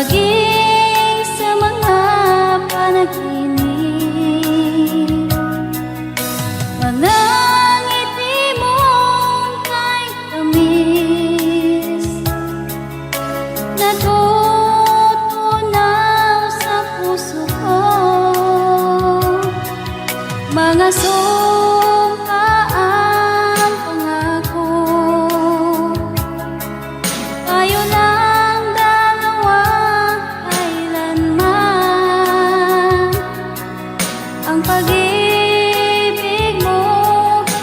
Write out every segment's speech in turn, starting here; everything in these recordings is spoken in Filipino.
maging sa mga panaginip. Mga ngiti mong kahit tamis, natutunaw sa puso ko. Mga sumkaang pangako, tayo lang dalawa kailanman. Ang pag-ibig mo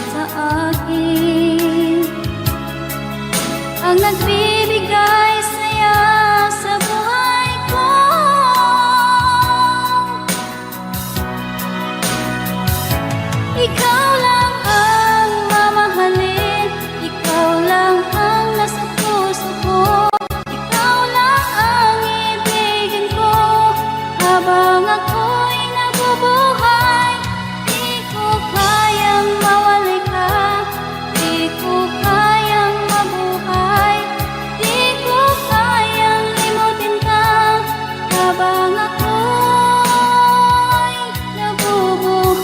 sa akin ang nagbibigay saya sa buhay ko. Ikaw lang ang mamahalin, ikaw lang ang nasa puso ko. Ikaw lang ang ibigin ko habang ako'y nabubuhay. Di ko kayang mawalay ka, di ko kayang mabuhay, di ko kayang limutin ka habang ako'y nabubuhay.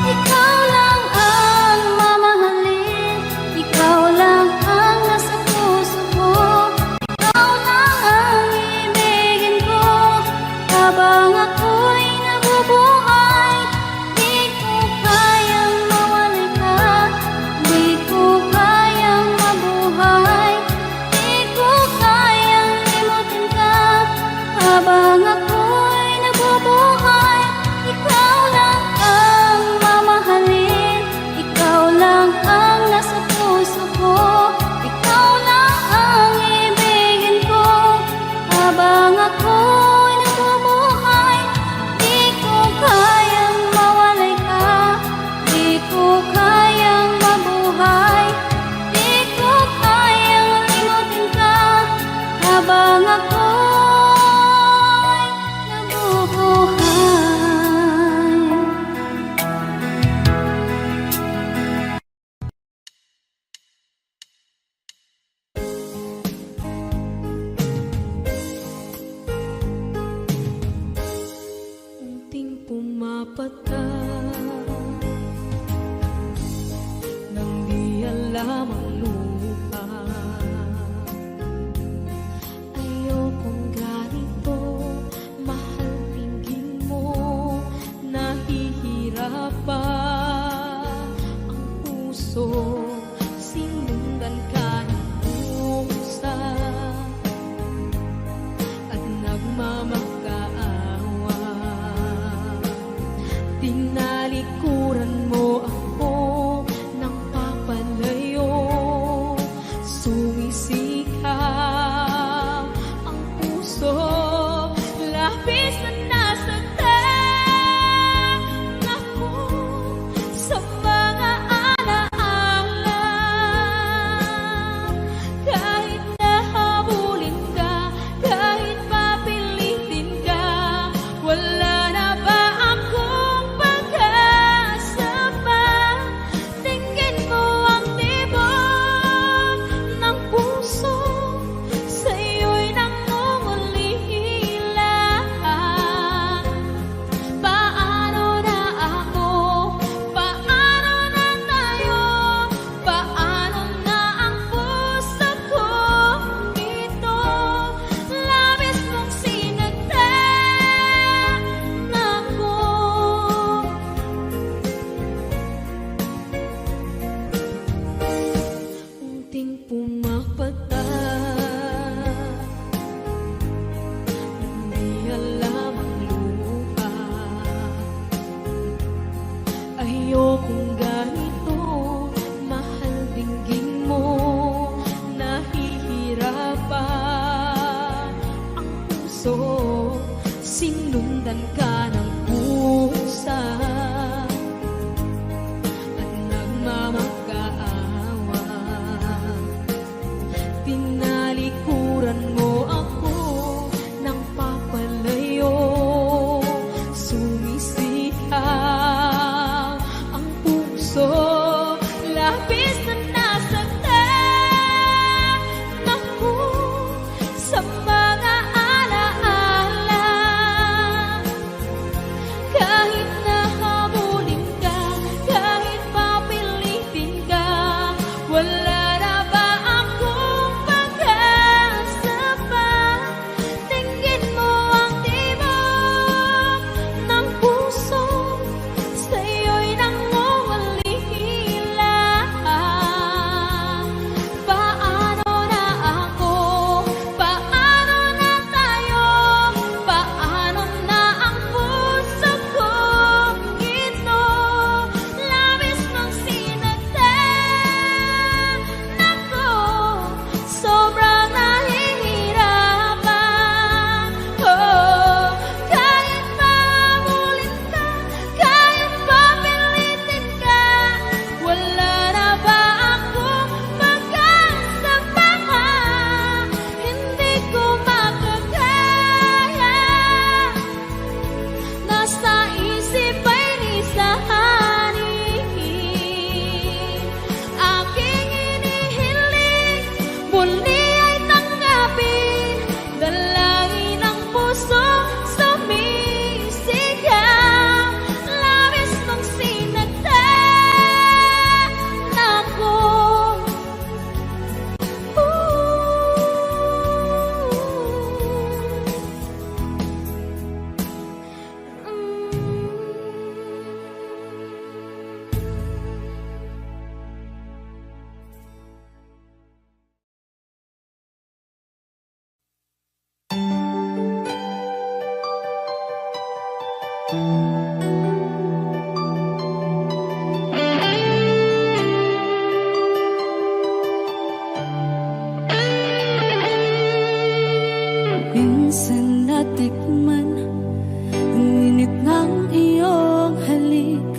Ikaw lang ang mamahalin, ikaw lang ang nasa puso ko. Ikaw lang ang ibigin ko habang ako'y nabubuhay. Di ko kayang mawalay ka, di ko kayang mabuhay, di ko kayang limutin ka habang ako'y nabubuhay. Ikaw lang ang mamahalin, ikaw lang ang nasa puso ko. Ikaw lang ang ibigin ko habang ako'y nabubuhay. Di ko kayang mawalay ka, di ko kayang mabuhay, di ko kayang limutin ka habang ako'y nabubuhay. Unting pumapata nang di alam ang lupa. Ayokong ganito, mahal, tingin mo, nahihirapan ang puso. Sinundan ka ng pusa at nagmamakaawa. Tinalikuran mo ako ng papalayo, sumisikap ang puso. Labis na nasaktan ako sa mga alaala. Kahit nahabulin ka, kahit papilitin ka, wala na ba akong pag-asa pa? Tingin mo ang tibok ng puso, sa'yo'y nangungulila. puso, sinundan ka ng pusa at nagmamakaawa. Tinalikuran mo ako ng papalayo, sumisigaw ang puso, labis na nasaktan ako sa mga alaala. Kahit nahabulin ka, kahit papilitin ka, wala na ba akong pag-asa pa? Tingin mo ang tibok ng puso, sa'yo'y nangungalihila. Paano na ako? Paano na tayo? Paano na ang puso kong ito? Labis mong sinaktan ako, sobrang nahihirapan. Oh, kahit mahabulin ka, kahit papilitin ka, wala na ba akong pag-asa pa? Hindi ko makakaya, nasa isip ay nisahanin. Aking inihiling, muli ay tanggapin, dalangin ng puso sumisigaw. Labis mong sinaktan ako. Minsan natikman ang init ng iyong halik.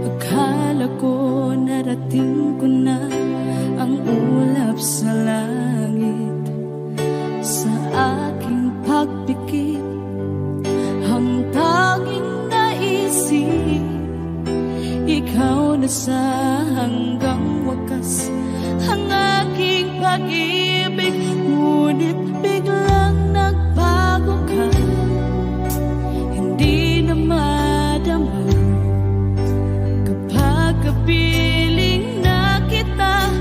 Akala ko narating ko na ang ulap sa langit. Sa aking pagpikit, ang tanging naisip, ikaw na sa hanggang wakas ang aking pag-ibig. Ngunit biglang nagbago ka, hindi na madama kapag kapiling na kita.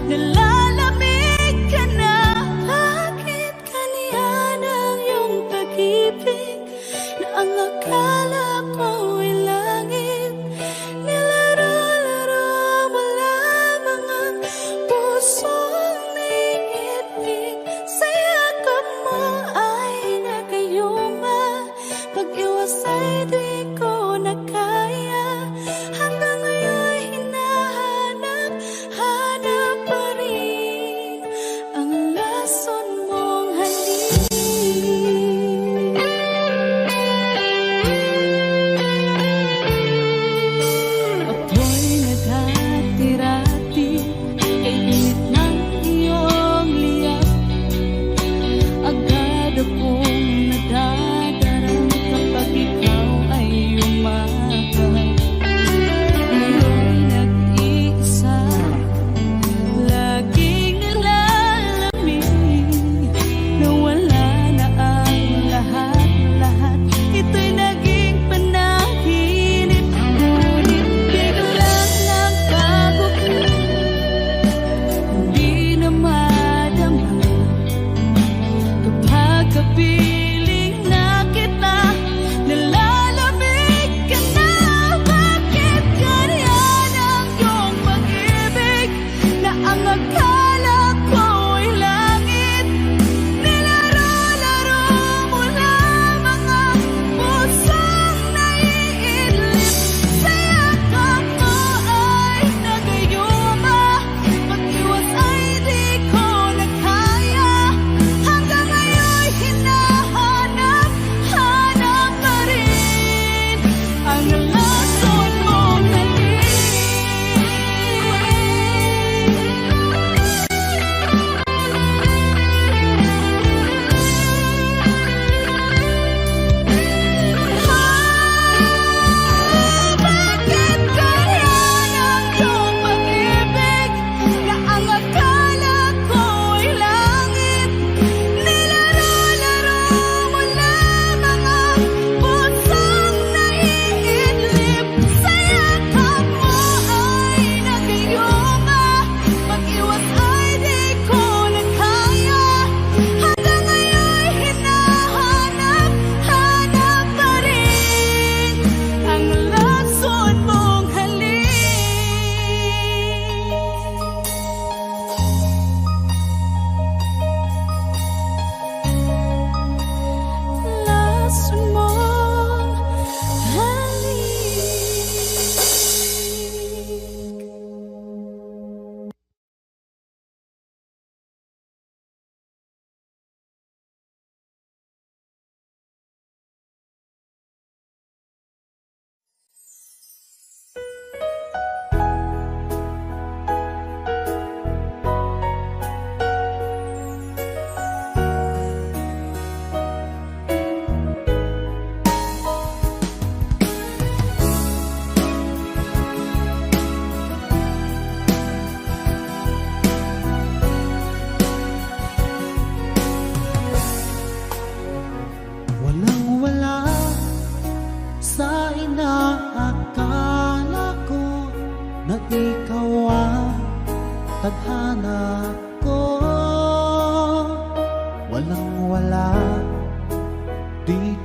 Nalalamig ka na, bakit kaniyan ang iyong pag-ibig na ang akala ko ay langit? Nilaro-laro mo lamang ang pusong niibig. Sa yakap mo ay nagayuma, pag-iwas ay di ko na kaya. Hanggang ngayon hinahanap pa rin ang lason mong halik.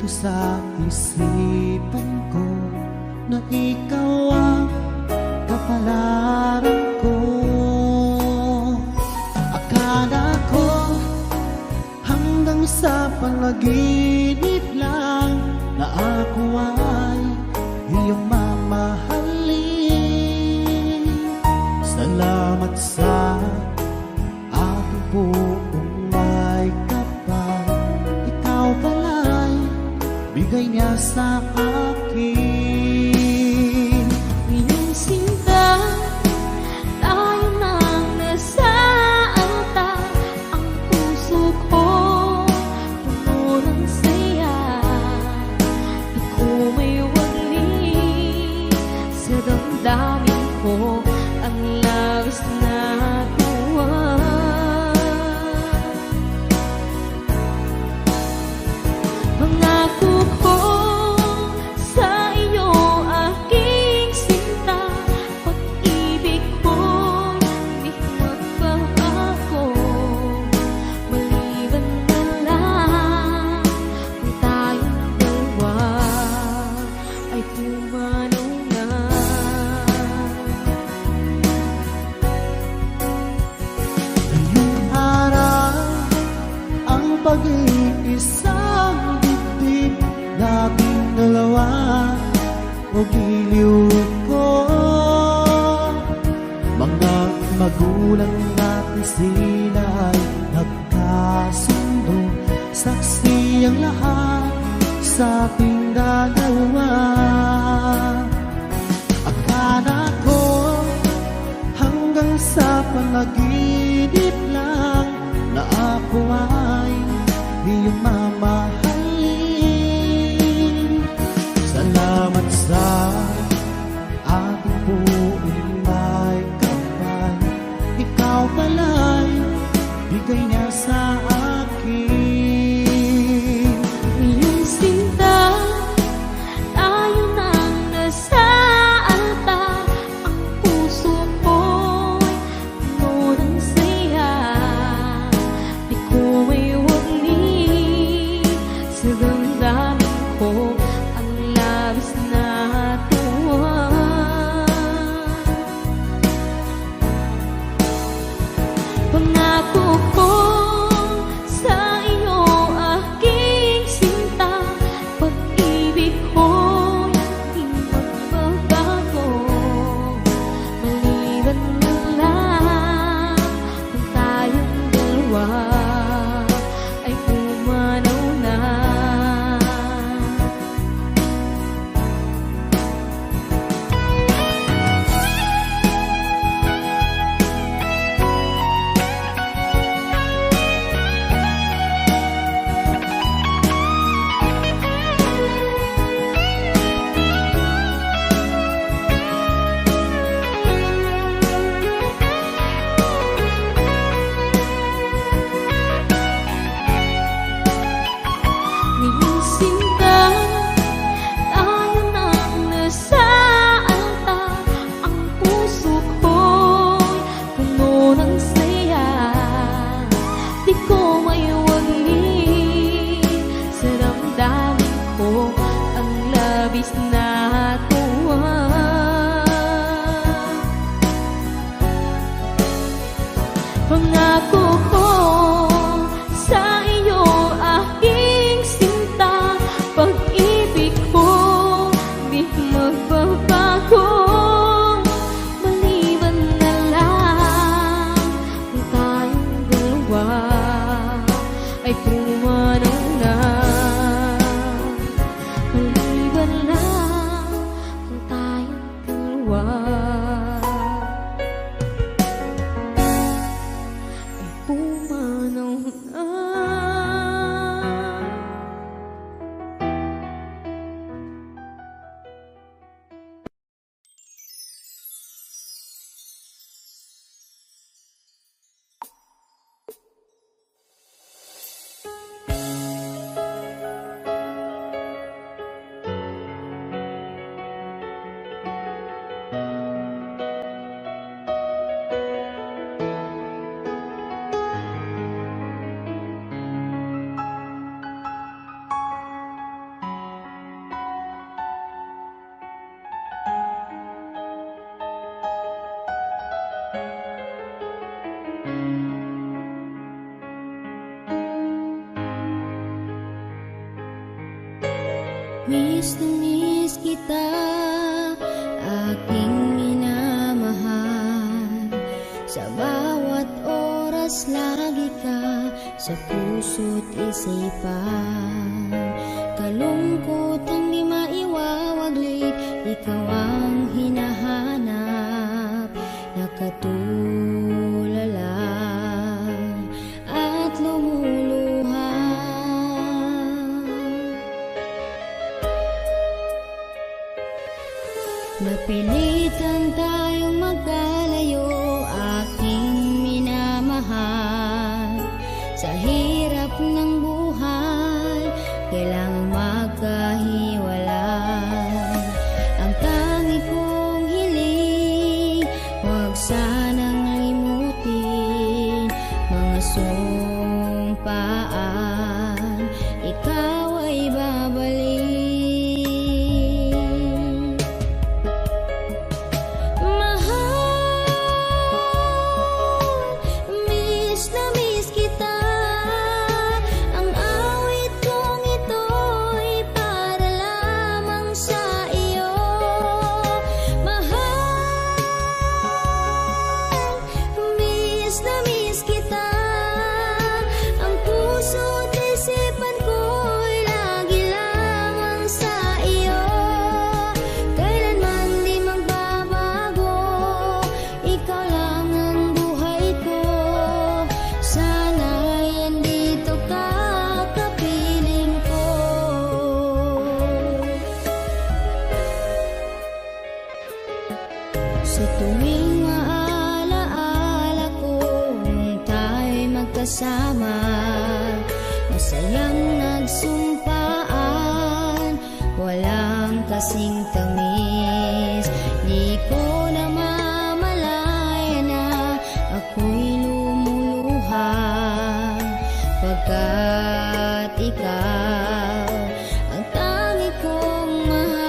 dito sa isipan ko na ikaw ang kapalaran ko. Akala ko hanggang sa panaginip lang na ako ay iyong mamahalin. Salamat sa aking buong may kapal, ikaw pala'y bigay niya sa akin. Iyong sinta, tayo nang nasa alta. Ang puso ko puno ng saya. Di ko may wali sa damdamin ko ang labis na tuwa. Pangako ko sa iyo, aking sinta, pag-ibig ko'y di magbabago. Maliban na lang kung tayong dalawa ay pumanaw na. Ngayong araw ang pag-iisang dibdib, laging dalawa o giliw ko. Mga magulang natin sila ay nagkasundo, saksi ang lahat sa ating dalawa. Akala ko hanggang sa panaginip lang na ako ay iyong mamahalin. Salamat sa ating buong may kapal, ikaw pala'y bigay niya sa akin. Iyong sinta, tayo nang nasa alta. Ang puso ko'y puno ng saya. Di ko may wali Miss na miss kita, aking minamahal. Sa bawat oras lagi ka sa puso't isipan. Kalungkot ang di maiwawaglit, ikaw ang hinahanap. Nakatulala at lumuluha. Napilitan tayong magkalayo, aking minamahal. Sa hirap ng buhay, kailangang magkahiwalay. Ang tangi kong hiling, huwag sanang limutin mga sumpaan, ikaw ay babalik. Sa tuwing maalaala ko nung tayo'y magkasama, masayang nagsumpaan, walang kasing tamis. Di ko namamalaya na ako'y lumuluha, pagkat ikaw ang tangi kong mahal.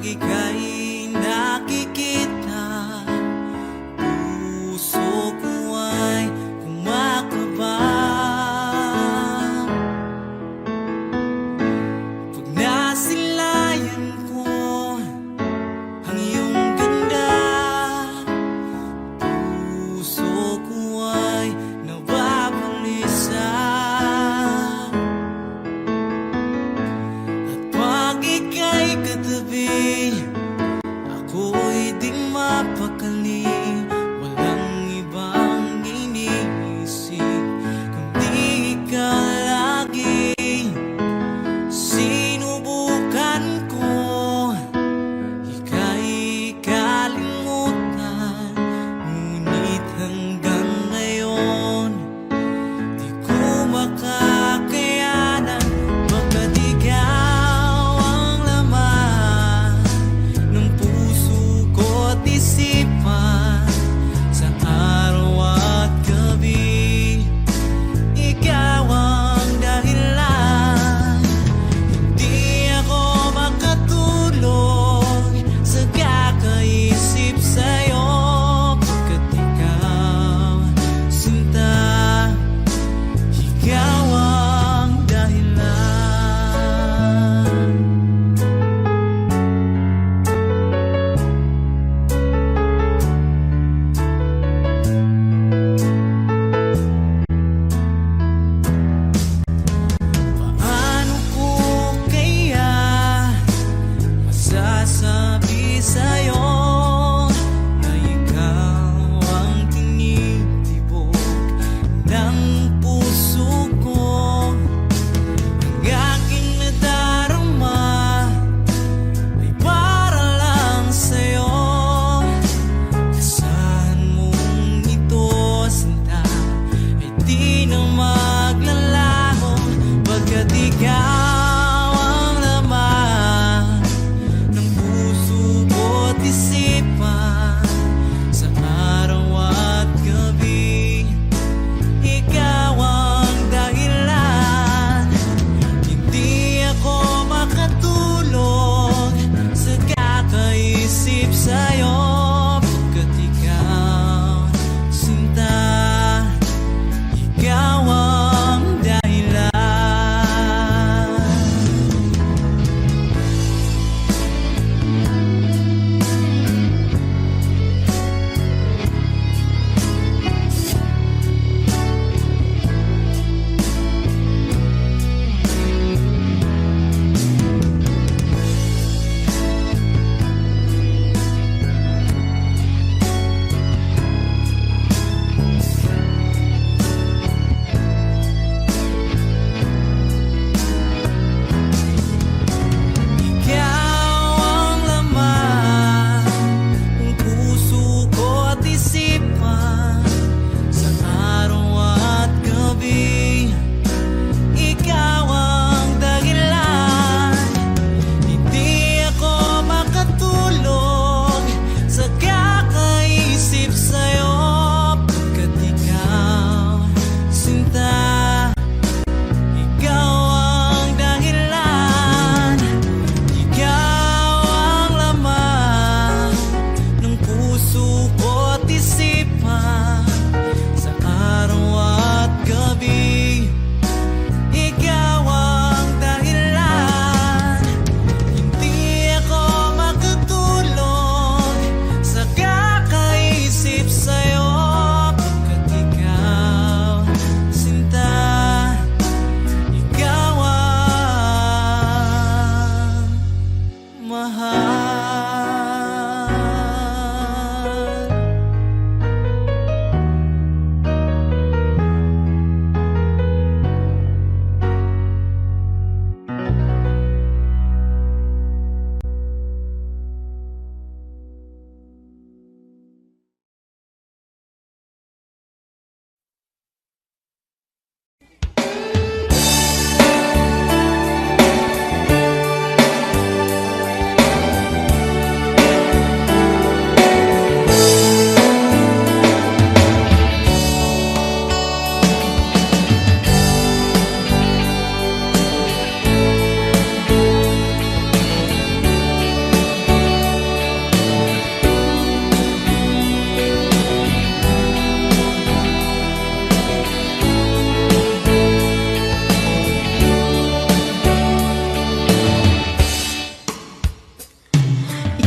ika'y nakikita, puso ko ay kumakaba. Pag nasilayan ko ang iyong ganda, puso ko ay nababalisa. At pag ika'y katabi,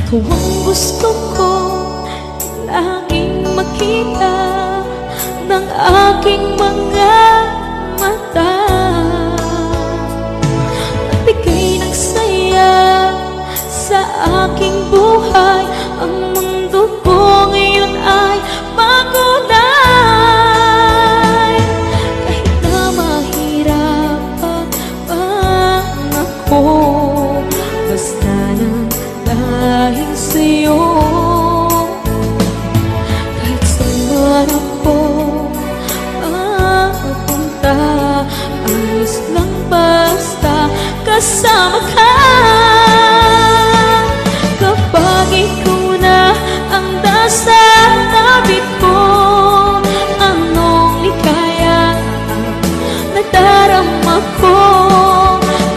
Ikaw ang gusto ko laging makita ng aking mga mata. Nagbigay ng saya sa aking buhay. Ang mundo ko ngayon ay pagunay. Kahit na mahirapan ako, basta lang dahil sa'yo. Kahit saan ako mapunta, ayos lang basta kasama ka. Kapag ikaw na ang nasa tabi ko, anong likaya nadarama ko.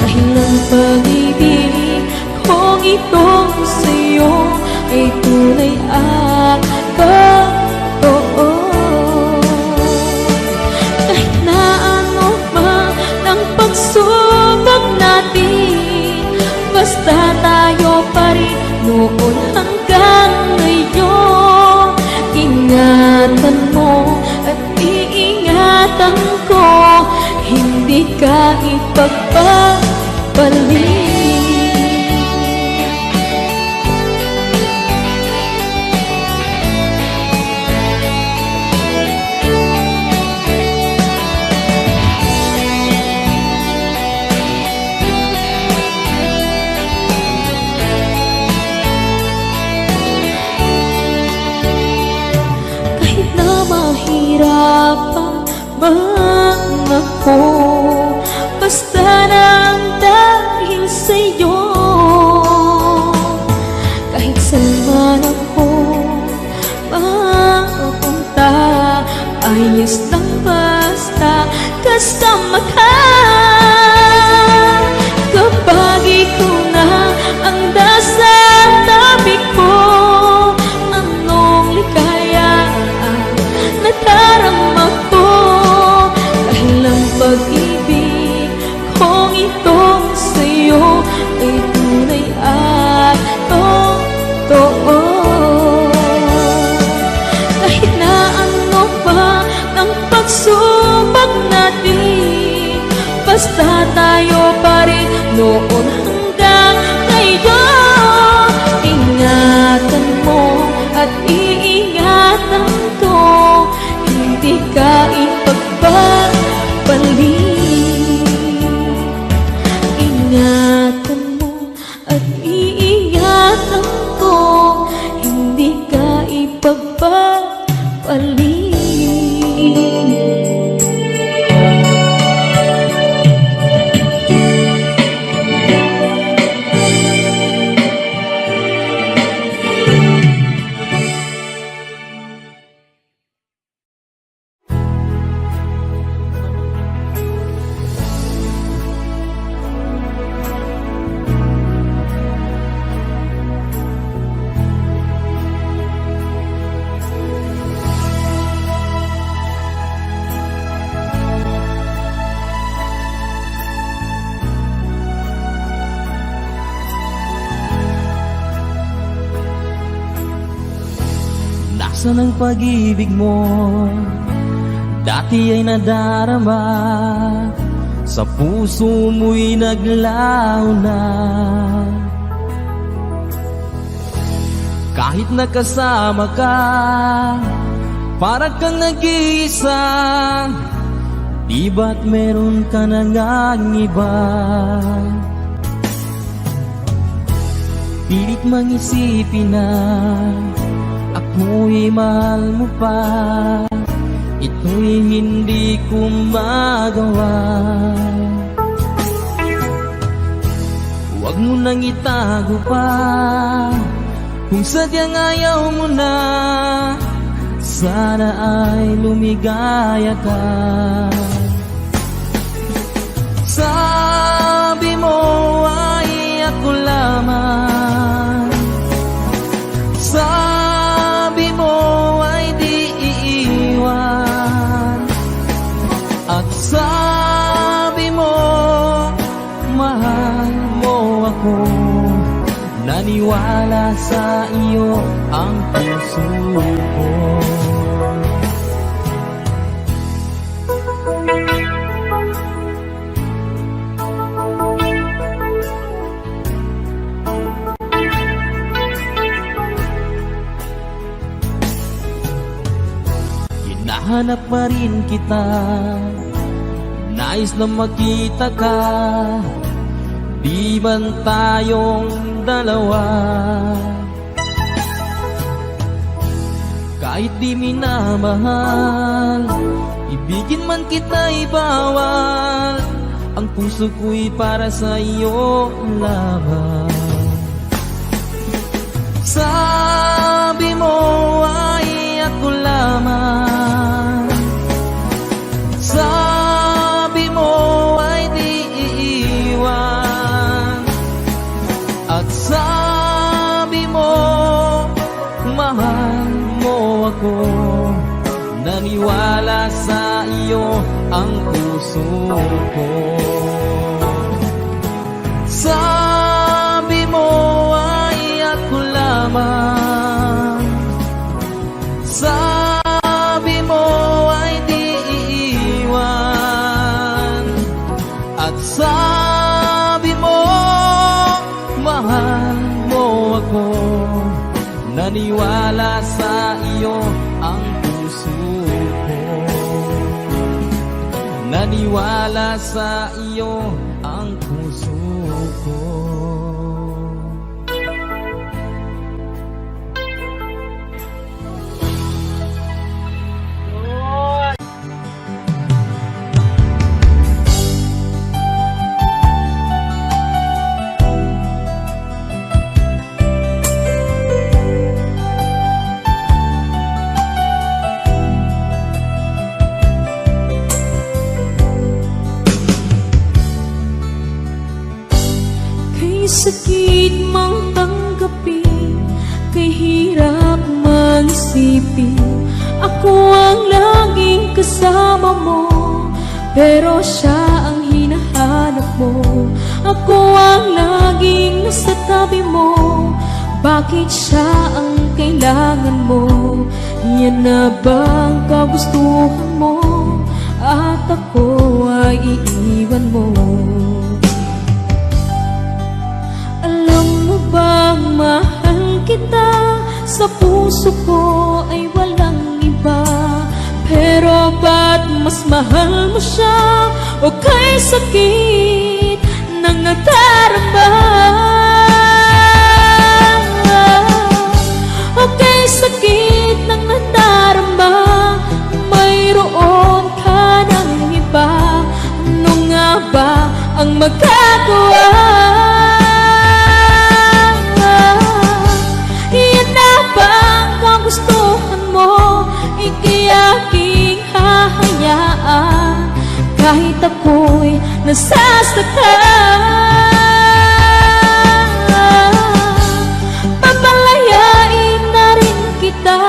Dahil ang pag-ibig kong itong sa'yo ay tunay at totoo. Kahit na ano man ang pagsubok natin, basta tayo pa rin noon hanggang ngayon. Ingatan mo at iingatan ko, hindi ka ipagpapalit. Kahit na mahirapan man ako, basta lang dahil sa'yo. Kahit saan man ako mapunta, ayos lang basta kasama ka. Kapag ikaw na ang nasa tabi ko, anong likaya nadarama ko. Dahil ang pag-ibig kong itong sa'yo ay tunay at totoo. Kahit na ano pa ang pagsubok natin, basta tayo pa rin noon hanggang ngayon. Ingatan mo at iingatan ko, hindi ka ipagpapalit. Ingatan mo at iingatan ko, hindi ka ipagpapalit. Nasaan ang pag-ibig mo? Dati ay nadarama, sa puso mo'y naglaho na. Kahit nakasama ka, parang kang nag-iisa. Di ba't meron ka na ngang iba? Pilit mang isipin na ako'y mahal mo pa, ito'y hindi ko magawa. Huwag mo nang itago pa, kung sadyang ayaw mo na, sana ay lumigaya ka. Sabi mo ay ako lamang, sabi mo ay di iiwan, at sabi mo mahal mo ako na naniwala sa iyo ang puso ko. Hinahanap pa rin kita, nais na makita ka, di man tayong dalawa. Kahit di minamahal, ibigin man kita'y bawal, ang puso ko'y para sa iyo lamang. Sabi mo ay ako lamang, sabi mo ay di iiwan, at sabi mo mahal mo ako, naniwala sa iyo ang puso ko. Sabi mo ay ako lamang, sabi mo ay di iiwan, at sabi mo mahal mo ako, naniwala sa iyo ang puso ko. Naniwala sa iyo ang puso ko. Sakit mang tanggapin, kay hirap mang isipin. Ako ang laging kasama mo, pero siya ang hinahanap mo. Ako ang laging nasa tabi mo, bakit siya ang kailangan mo? Yan na bang kagustuhan mo, at ako ay iiwan mo? Bang mahal kita, sa puso ko ay walang iba. Pero ba't mas mahal mo siya, o kay sakit ng nadarama? O kay sakit ng nadarama, mayroon ka ng iba. Ano nga ba ang magagawa? Gustuhan mo, ika'y aking hahayaan, kahit ako'y nasasaktan. Papalayain na rin kita,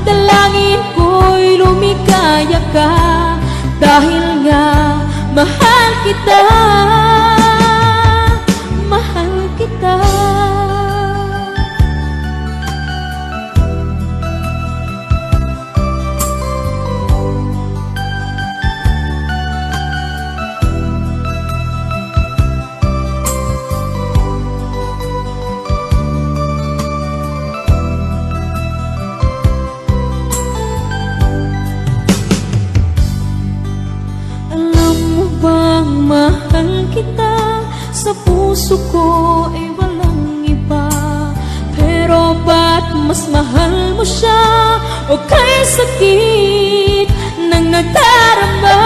dalangin ko'y lumikaya ka, dahil nga mahal kita, mahal kita. Mahal kita, sa puso ko ay walang iba. Pero ba't mas mahal mo siya, o kay sakit ng nadarama?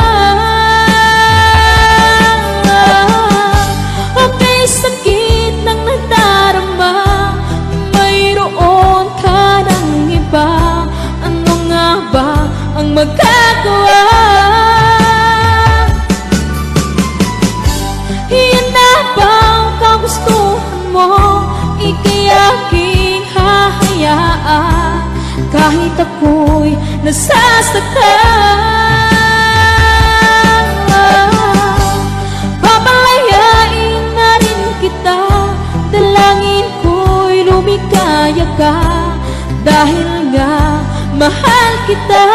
O kay sakit ng nadarama, mayroon ka ng iba. Ano nga ba ang magagawa? Gustuhan mo, ika'y aking hahayaan, kahit ako'y nasasaktan. Papalayain na rin kita, dalangin ko'y lumikaya ka, dahil nga mahal kita,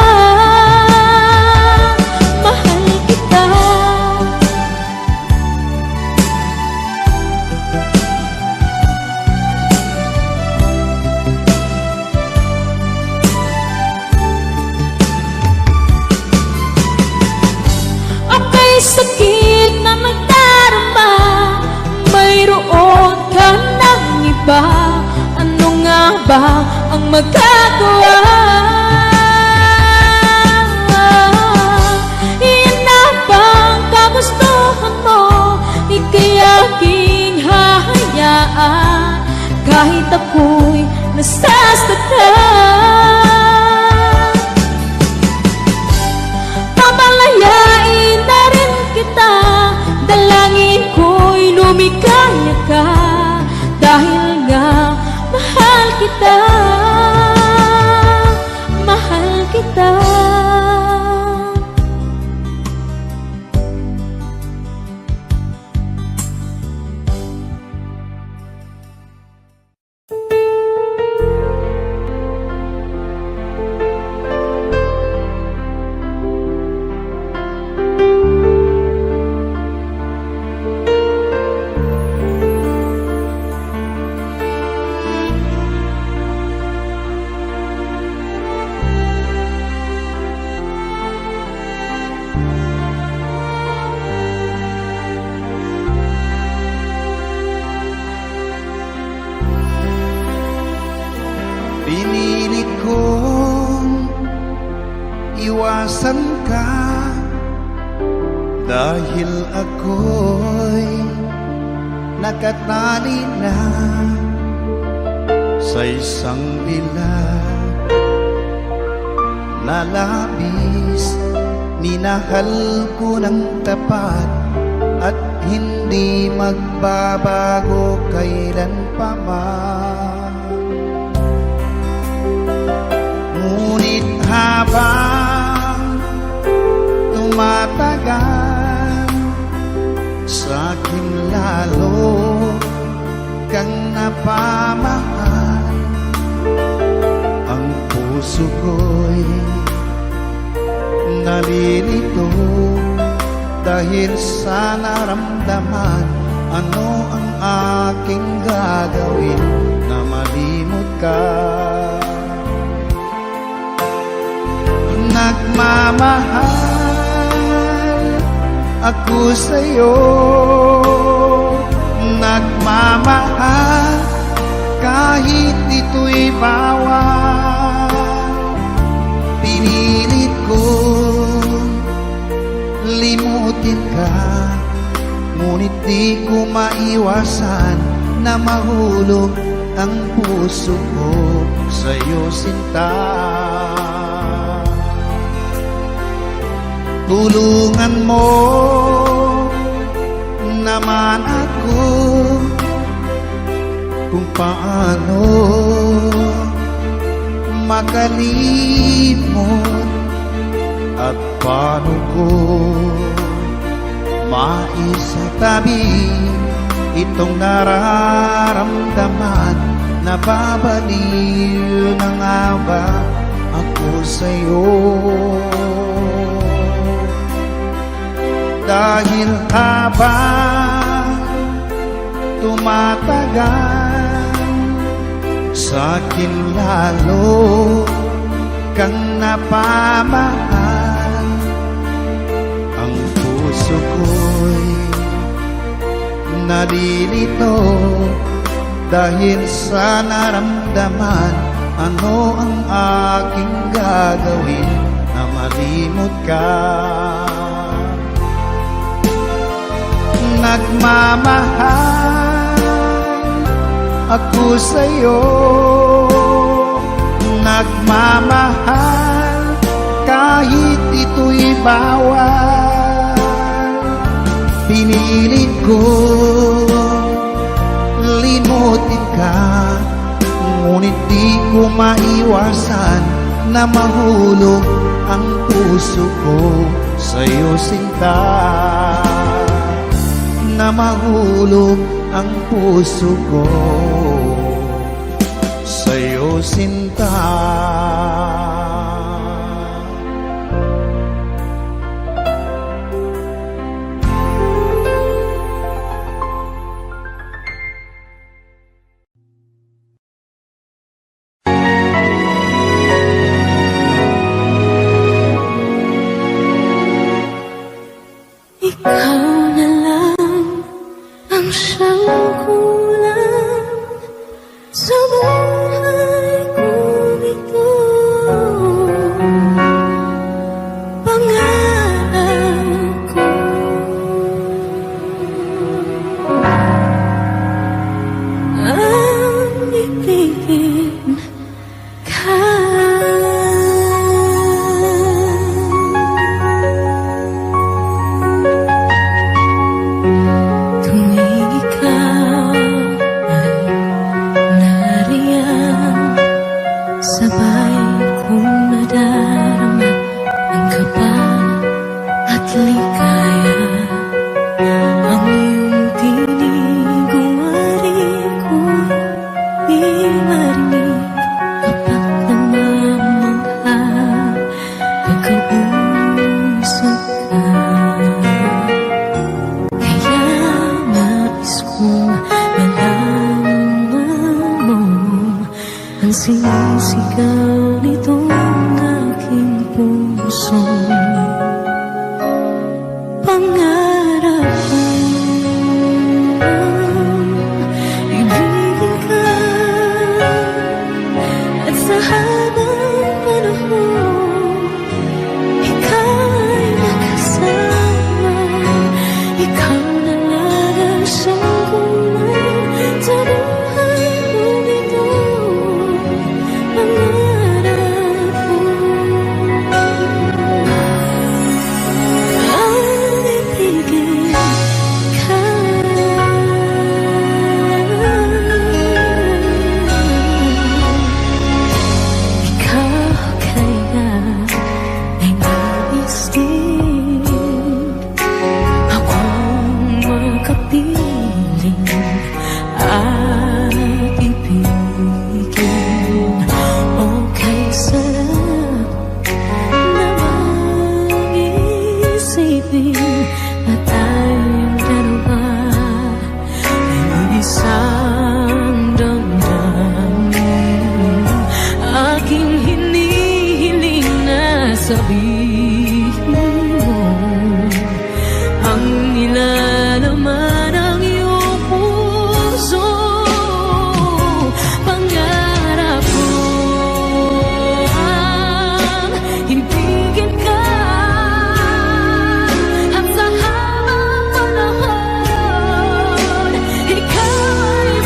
mahal kita. Aka'y sakit na nagdarama, mayroon ka ng iba. Ano nga ba ang magagawa? Iyan na bang kagustuhan mo? Ika'y aking hahayaan, kahit ako'y nasasaktan. Pamalayain na rin kita, dalangin ko'y lumikaya ka, dahil nga mahal kita, mahal kita. Pinilit kong iwasan ka, dahil ako'y nakatali na sa isang dilag na labis. Minahal ko ng tapat at hindi magbabago kailanpaman. Ngunit habang tumatagal, sa'kin lalo kang napamahal. Ang puso ko'y nalilito dahil sa naramdaman. Ano ang aking gagawin na malimot ka? Nagmamahal ako sa'yo, nagmamahal kahit ito'y bawal. Pinilit ko limutin ka, ngunit di ko maiwasan na mahulog ang puso ko sa'yo, sinta. Tulungan mo naman ako kung paano makalimot at paano ko maisatabi itong nararamdaman. Nababaliw na nga ba ako sa'yo? Dahil habang tumatagal, sa'kin lalo kang napamahal. Ang puso ko'y nalilito dahil sa naramdaman. Ano ang aking gagawin na malimot ka? Nagmamahal ako sa'yo, nagmamahal kahit ito'y bawal. Pinilit ko limutin ka, ngunit di ko maiwasan na mahulog ang puso ko sa'yo, sinta. Na mahulog ang puso ko sinta. Ikaw na lang ang siyang kulang sa buhay kong ito. Pangarap ko ang ibigin ka. Tuwing ikaw ay nariyan, sabay kong nadarama ang kaba at ligaya. Ang iyong tinig umari ko'y di marinig kapag namamangha pagkausap ka. Kaya nais kong malaman mo ang sinisigaw nitong aking puso. Pangarap kong ibigin ka at sa habang panahon ikaw ay makasama. Ikaw na lang ang siyang kulang sa buhay kong ito. Pangarap ko ang ibigin ka. Ikaw kaya ay nais din akong makapiling at ibigin. Okay, sarap namang isipin na tayong dalawa ay isang damdamin. Aking hinihiling na sabihin mo ang nilalaman ng iyong puso. Pangarap ko ang ibigin ka at sa habang panahon ikaw ay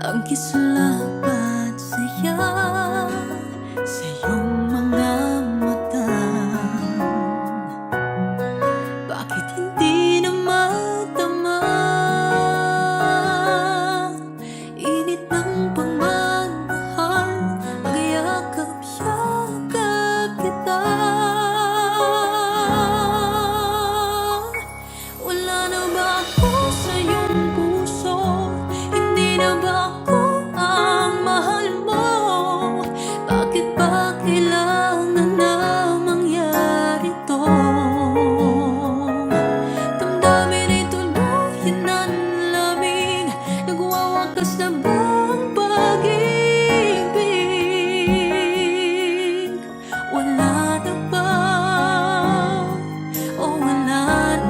ang kislapat saya sa iyong mga mata. Bakit hindi na matama? Init ng pagmamahal, magyakap-yakap kita. Wala na ba ako sa iyong puso? Hindi na ba ako ang mahal mo? Bakit ba kailangan na mangyari to? Damdamin ay tuluyan ng lamig. Nagwawakas na ba ang pag-ibig? Wala na ba? O wala na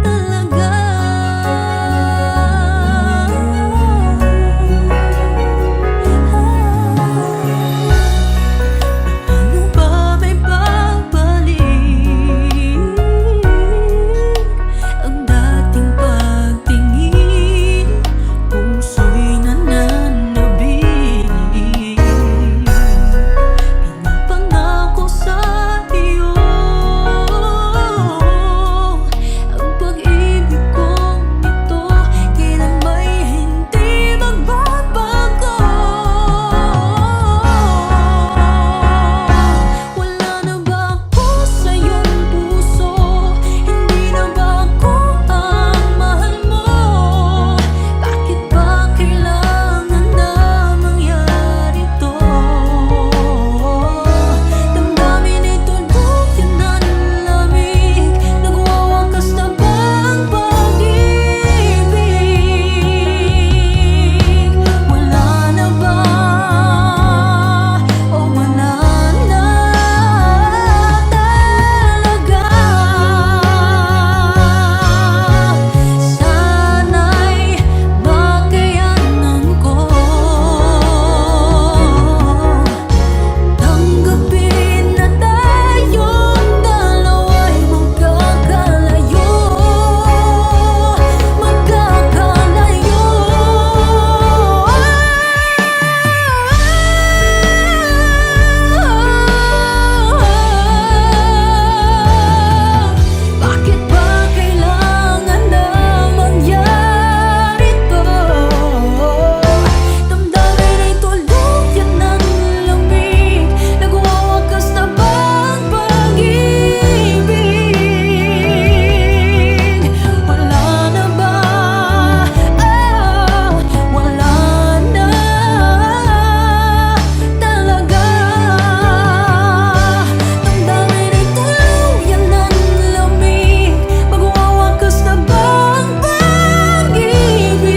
talaga? Ano ba may babalik? Ang dating pagtingin, puso'y nananabig. Pinapangako sa iyo ang pag-ibig kong ito, kailan may hindi magbabago. Wala na ba ako sa iyong puso? Hindi na ba ako ang mahal mo? Bakit ba kailangan na mangyari to? Damdamin ay tuluyan ng lamig. Nagwawakas na ba ang pag-ibig? Wala na ba? O wala na talaga? Sana'y makayanan ko tanggapin na tayong dalawa'y magkakalayo. Bakit ba kailangan na mangyari to? Damdamin ay tuluyan ng lamig. Nagwawakas na ba ang pag-ibig? Wala na ba? Wala na talaga. Damdamin ay tuluyan ng lamig. Magwawakas na ba ang pag-ibig?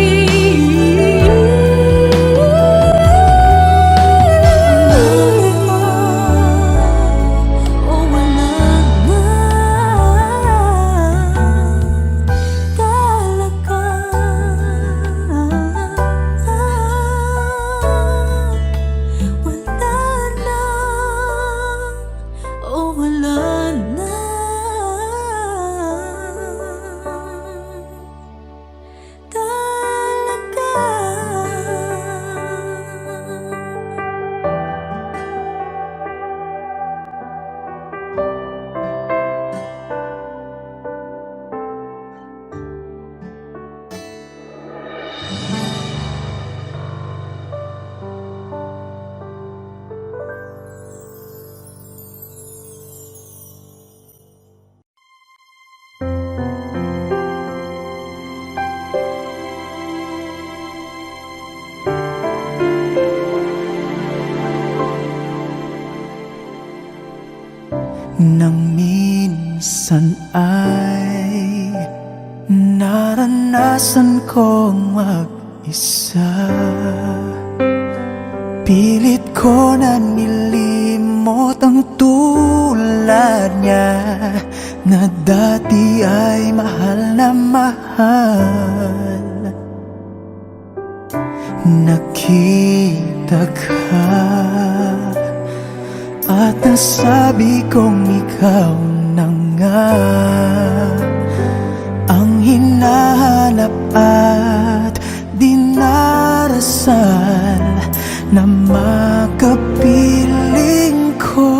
O wala na talaga? Wala na, o wala na talaga. Nang minsan ay naranasan kong mag-isa, pilit ko na nilimot ang tulad niya na dati ay mahal na mahal. Nakita ka at nasabi kong ikaw na nga ang hinahanap at dasal na makapiling ko.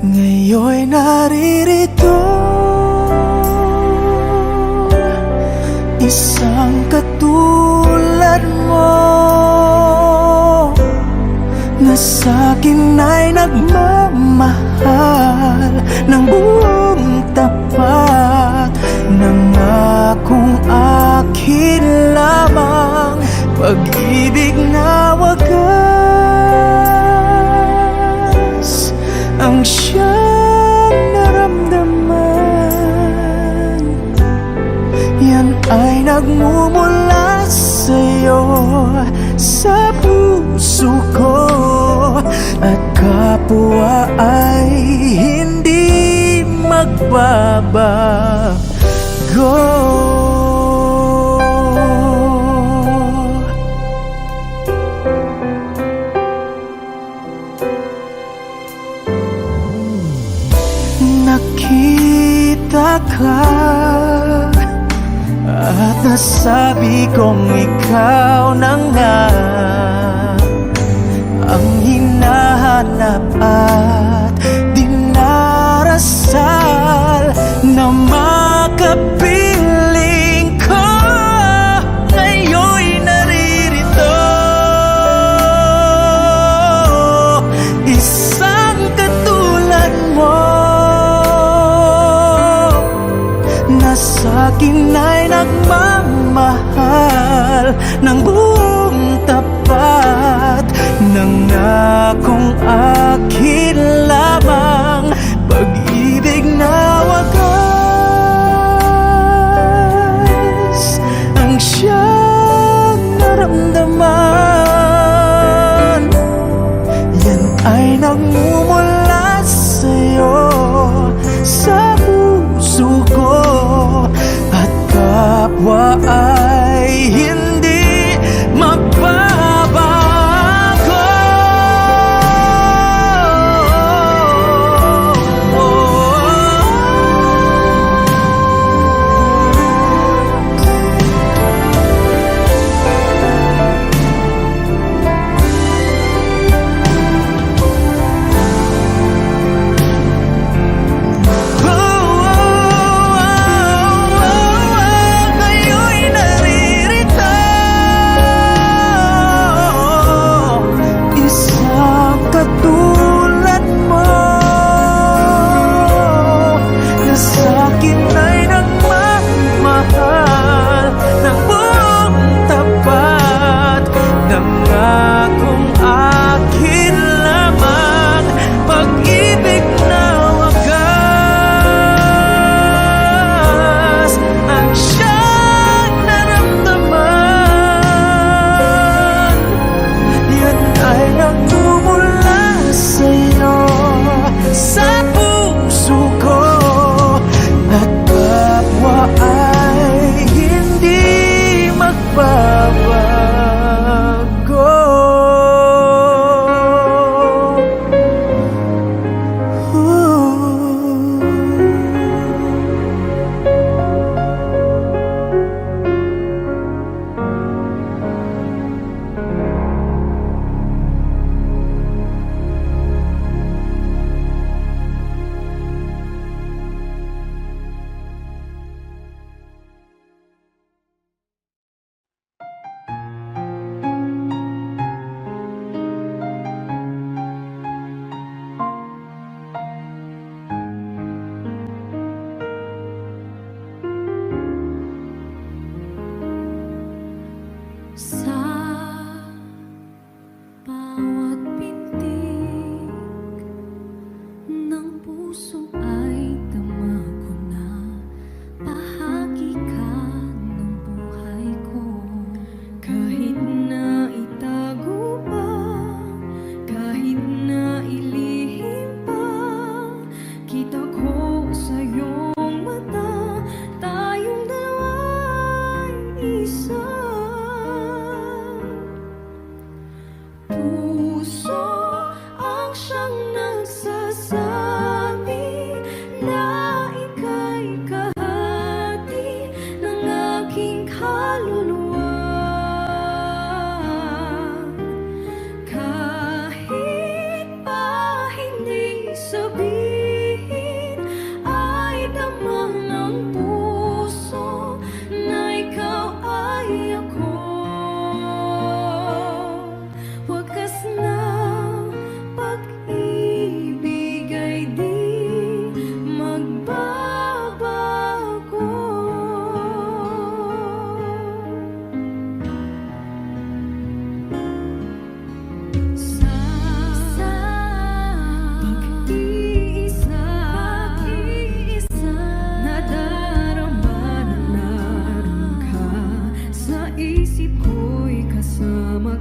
Ngayon'y naririto, isang katulad mo, na sa'kin ay nagmamahal ng buong tapat. Nangakong akin lamang, pag-ibig na wagas ang siyang naramdaman. Yan ay nagmumula sa'yo, sa puso ko, at kapwa ay hindi magbabago. Nakita ka at nasabi kong ikaw na nga ang hinahanap at dinarasal na makapiling ko. Ngayon'y naririto, isang katulad mo, na sa'kin ay nagmamahal ng buong tapat. Nangakong akin lamang, pag-ibig na wagas ang siyang naramdaman. Yan ay nagmumula sa'yo, sa puso ko, at kapwa ay hindi magbabago.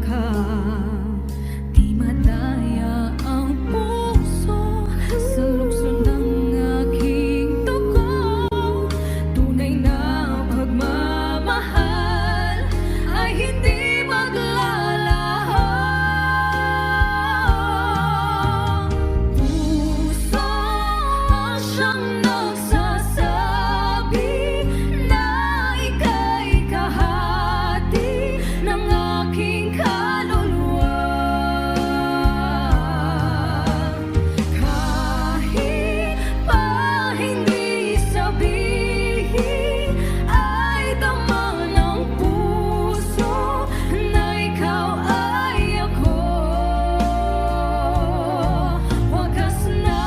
ka. Di madaya ang puso sa lukso ng aking dugo. Tunay na pagmamahal ay hindi maglalaho. Puso ang siyang nagsasabi na ika'y kahati ng aking kaluluwa. Kahit pa hindi sabihin, ay damang ng puso na ikaw ay ako. Wagas na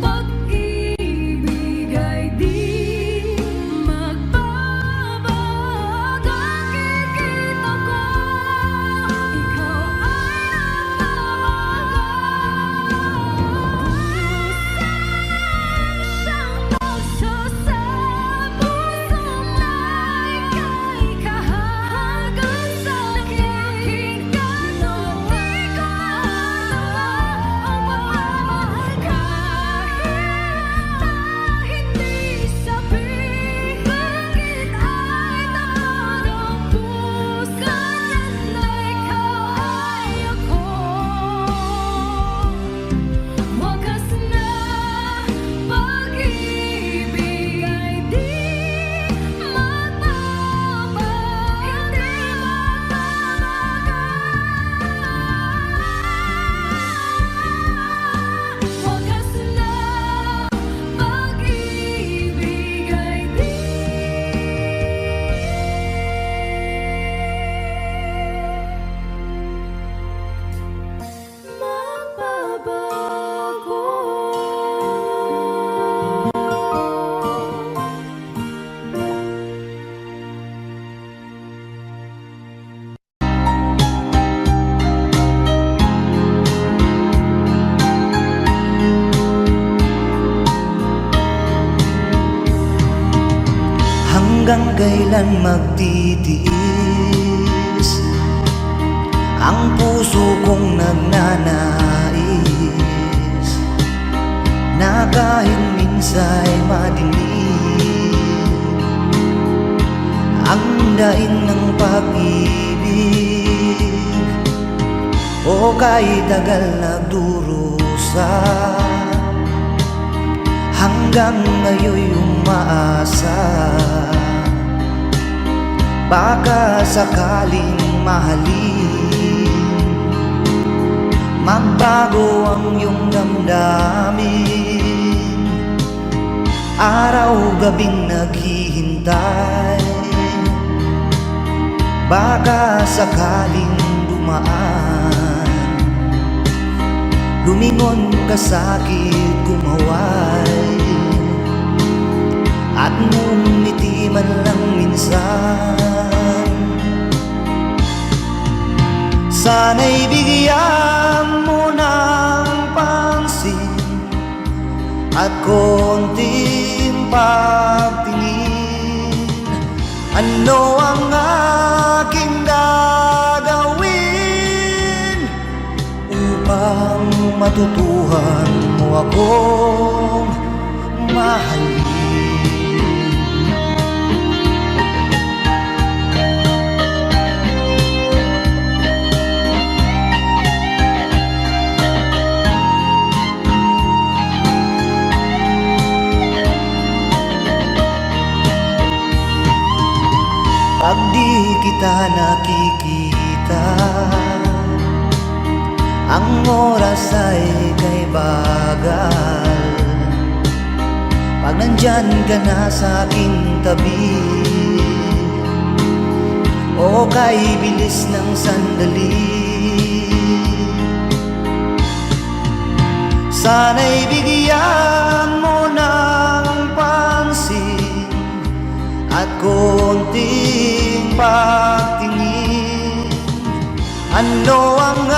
pag-ibig ay di magbabago. Kikita ko, ikaw ay nagbabago. Siyang nagsasabog na ika'y kahagan sa aking kanon. Di ko ang pagmamahal kahit na hindi sabihin. Bakit ay naman ang puso na ikaw ay ako? Wagas na pag-ibig ay di magbabago. Hindi magbabago. Wagas na pag-ibig ay di magbabago. Hanggang kailan magtitiis ang puso kong nagnanais na kahit minsa'y madilim ang daing ng pag-ibig, o kahit tagal nagdurusa, hanggang ngayon'y umaasa. Baka sakaling mahalin, magbago ang iyong damdamin. Araw-gabing naghihintay, baka sakaling dumaan, lumingon ka sa'kin, kumaway, at ngumiti man lang minsan. Sana'y bigyan mo ng pansin at konting pagtingin. Ano ang aking gagawin upang matutuhan mo akong mahalin? Pag di kita nakikita, ang oras ay kay bagal. Pag nandyan ka na sa aking tabi, o kay bilis ng sandali, sana'y bigyan mo ng pansin at konting pagtingin. Ano ang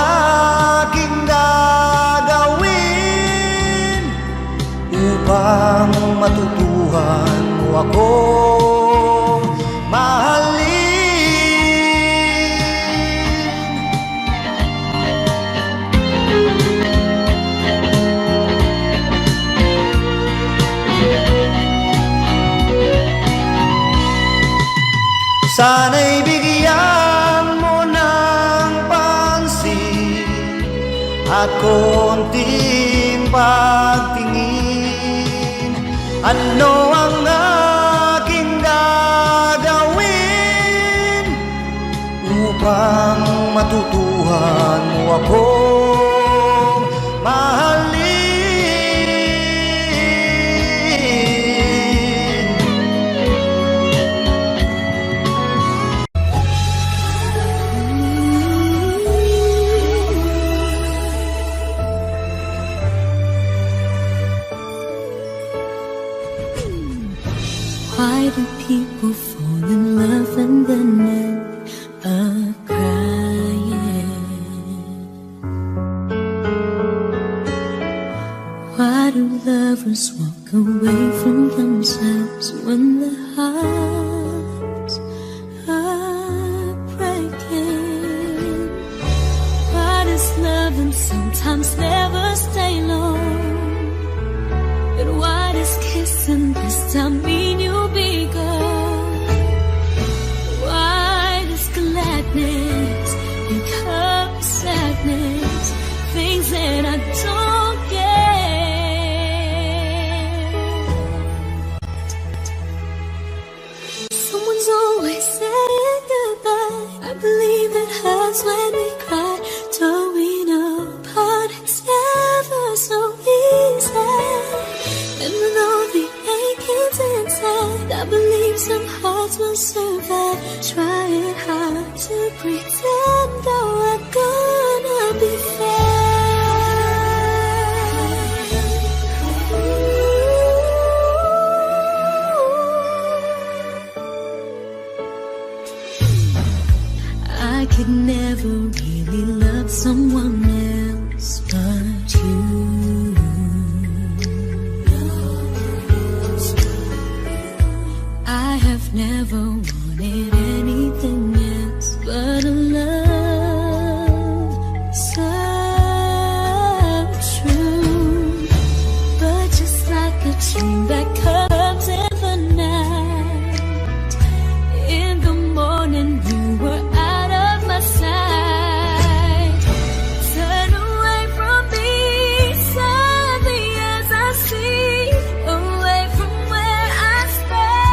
aking gagawin upang matutuhan mo ako mahalin? Sana'y bigyan mo ng pansin at konting pagtingin. Ano ang aking gagawin upang matutuhan mo akong mahalin? Why do people fall in love and then end up crying? Why do lovers walk away from themselves when their hearts are breaking? Why does loving sometimes never stay long? And why does kissing this time mean you'll be gone? Why does gladness become sadness? Things that I don't get. Someone's always saying goodbye. I believe it hurts when we cry. Don't we know part it's never so easy? And with all the achings inside, I believe some hearts will survive. Trying hard to pretend that we're gonna be fine. I could never really love someone else but you. I have never wanted anything else but a love so true. But just like a dream that comes in the night, in the morning you were out of my sight. Turn away from me, sadly as I see, away from where I stand.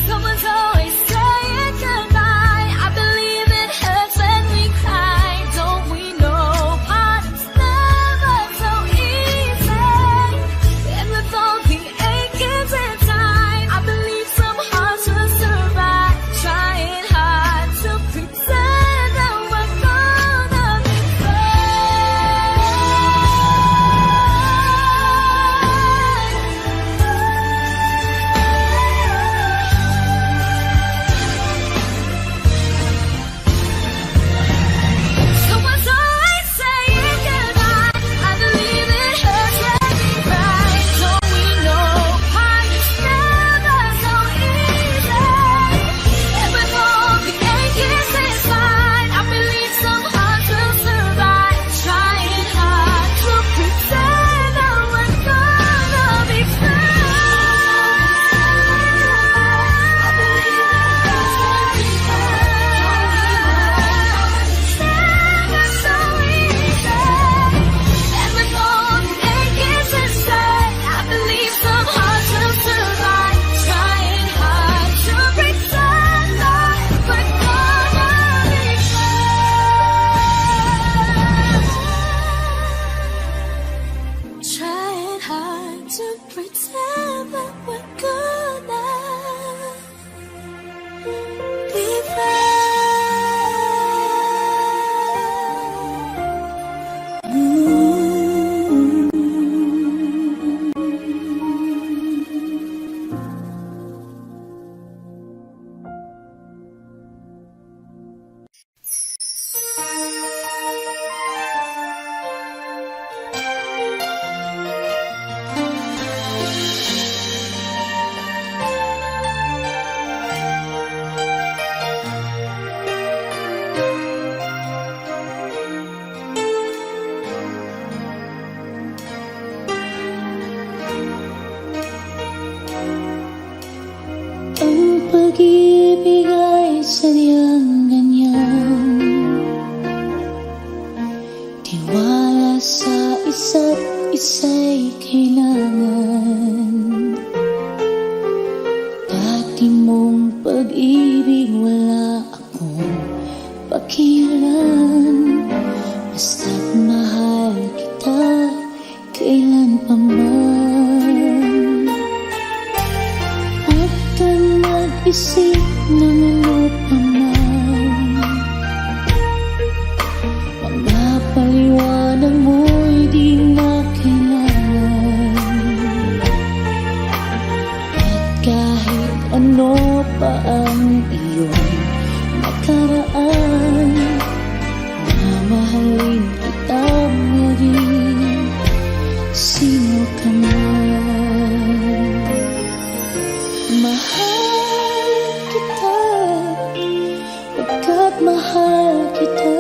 Someone's always saying goodbye. I believe it hurts when we cry. Don't we know part it's never so easy? And with all the achings inside, I believe some hearts will survive. Trying hard to pretend that we're gonna be Someone's always saying goodbye. I believe it hurts when we cry. Don't we know part it's never so easy? And with all the achings inside, I believe some hearts will survive. Trying hard to pretend that we're gonna be fine. I believe it hurts when we never so easy. And with all the achings inside, I believe some hearts will survive. Trying hard to pretend that we're gonna be fine. Trying hard to pretend that we're gonna be fine. sadyang ganyan. Tiwala sa isa't isa'y kailangan. Dati mong pag-ibig wala akong pakialam. Basta't mahal kita kailan pa man. Huwag kang mag-isip ng ano pa man. Mga paliwanag mo'y di na kailangan. At kahit ano pa ang iyong nakaraan, mamahalin kita maging sino ka man. Mahal kita, pagkat mahal kita.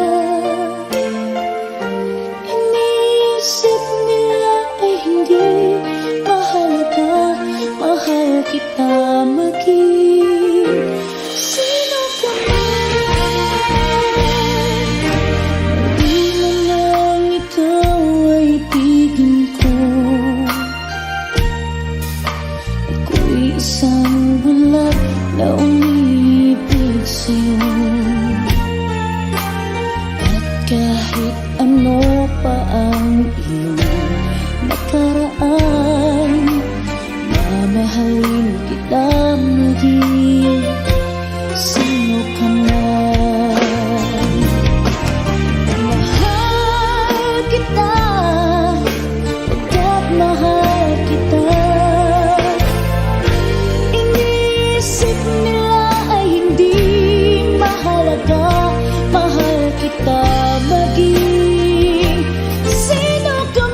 Iniisip nila ay hindi mahalaga, mahal kita maging sino ka man. Di man lang ikaw ay ibigin ko. Ako'y isang bulag na umibig sa'yo. At kahit ano pa ang iyong nakaraan, mamahalin kita maging sino ka man. Mahal kita, pagkat mahal kita. Iniisip nila ay hindi mahalaga, mahal kita maging sino ka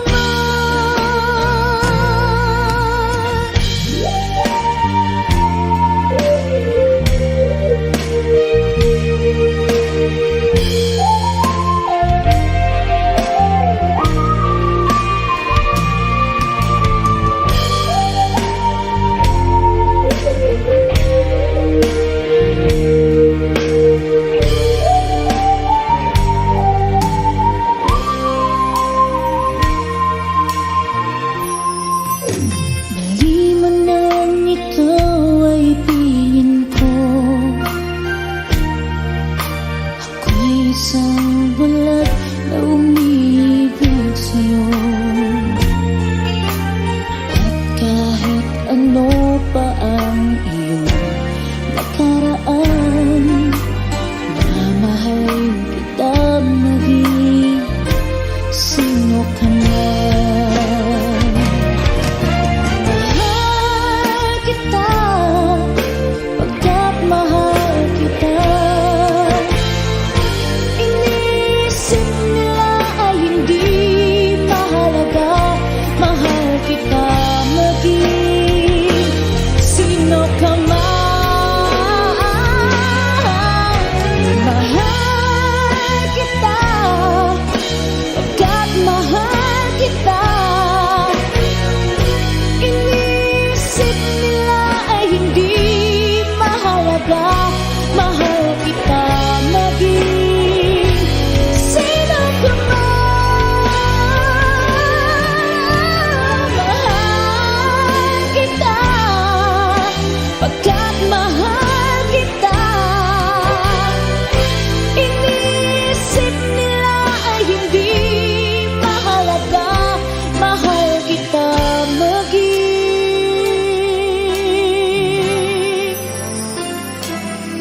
Mali man ang ikaw ay piliin ko. Ako'y isang bulag na umibig sa'yo. At kahit ano pa ang iyong nakaraan, mamahalin kita maging sino ka man. Mahal kita, pagkat mahal kita. Iniisip nila ay hindi mahalaga, mahal kita maging sino ka man. Mahal kita, pagkat mahal kita. Inisip nila ay hindi mahalaga, mahal kita maging sino ka man. Mahal kita, pagkat mahal kita. Inisip nila ay hindi mahalaga, mahal kita maging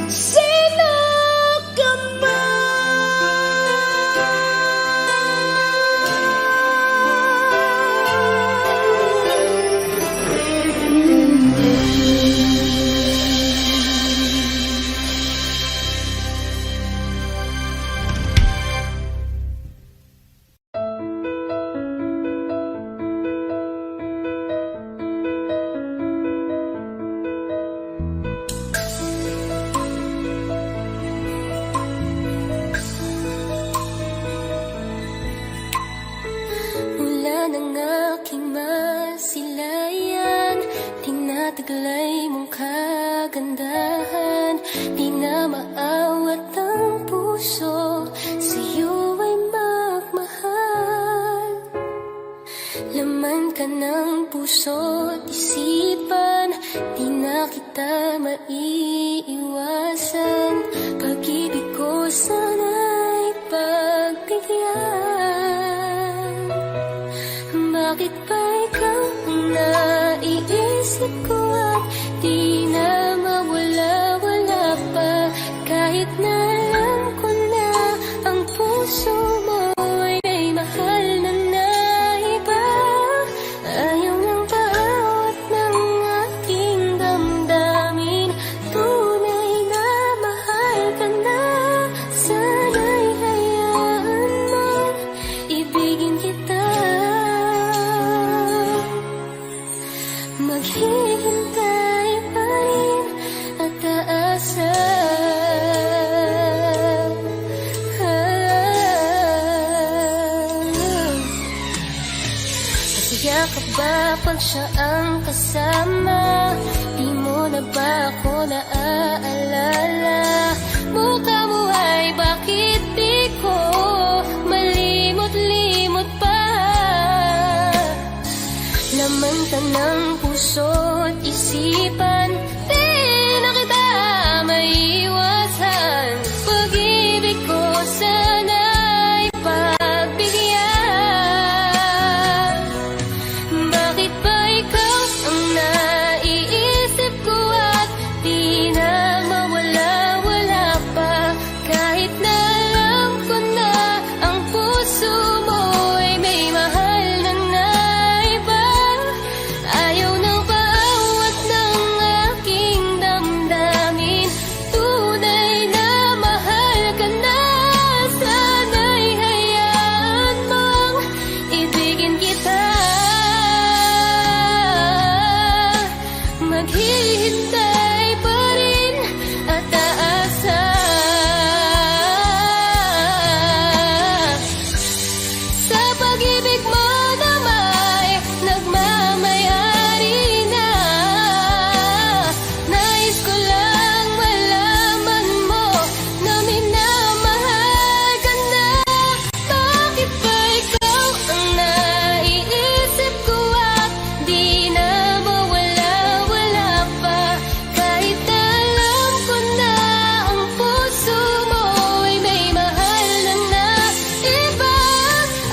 sino ka mula ng aking masilayan, tinataglay mong kagandahan. di na maawat ang puso, sa'yo ay magmahal. Laman ka ng puso't isipan, di na kita maiiwasan. Pag-ibig ko sana'y pagbigyan. Bakit ba ikaw ang naiisip ko at di na mawala-wala pa? Kahit na alam ko na ang puso mo ay may mahal na iba. Ayaw ng bawat ng aking damdamin, tunay na mahal ka na. Sana'y hayaan mo, ibigin kita. Maghihintay pa rin at aasa. Masaya ka ba pag siya ang kasama? Di mo na ba ako naaalala? Mukha mo ay bakit di ko malimot-limot pa? Laman ka ng puso't isipan, di na kita maiiwasan. Pag-ibig ko sana'y pagbigyan. Bakit ba ikaw ang naiisip ko at di na mawala-wala pa? Kahit na alam ko na ang puso mo ay may mahal na iba. Ayaw ng bawat ng aking damdamin, tunay na mahal ka na. Sana'y hayaan mong ibigin kita. Maghihintay pa rin at aasa. Sa pag-ibig mo na may nagmamayari na. Nais ko lang malaman mo na minamahal ka na. Bakit ba ikaw ang naiisip ko at di na mawala-wala pa? Kahit na alam ko na ang puso mo ay may mahal na iba.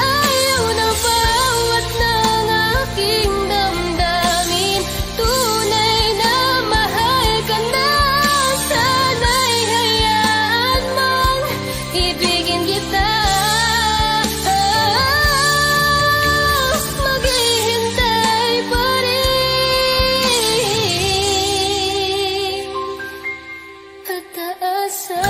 Ayaw ng bawat ng aking damdamin, tunay na mahal ka na. Sana'y hayaan mong ibigin kita. Maghihintay pa rin at aasa.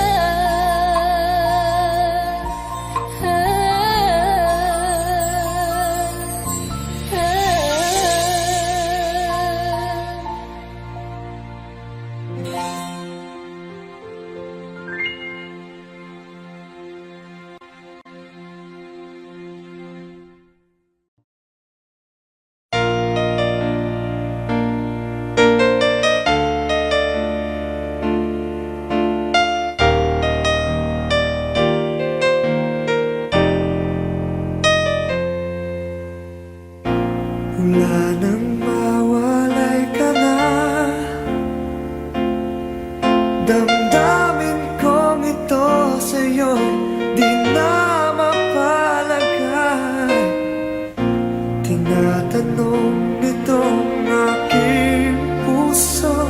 Wala nang mawalay ka na. Damdamin kong ito sa'yo'y di na mapalagay. Tinatanong nitong aking puso,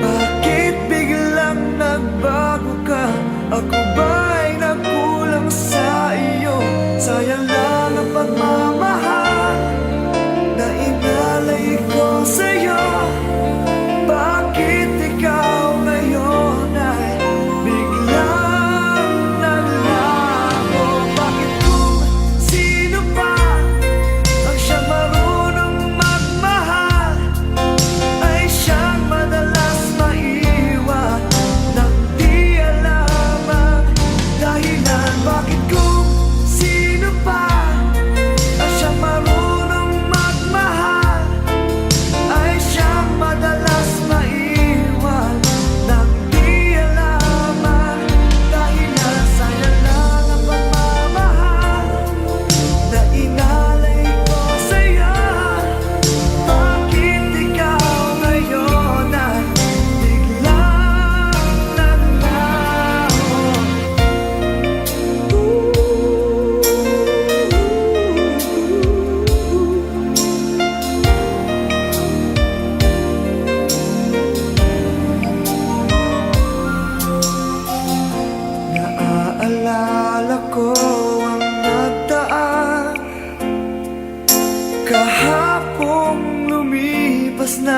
bakit biglang nagbago ka? Ako ba'y nagkulang sa iyo? Sayang lang ang pagmamahal na tiis na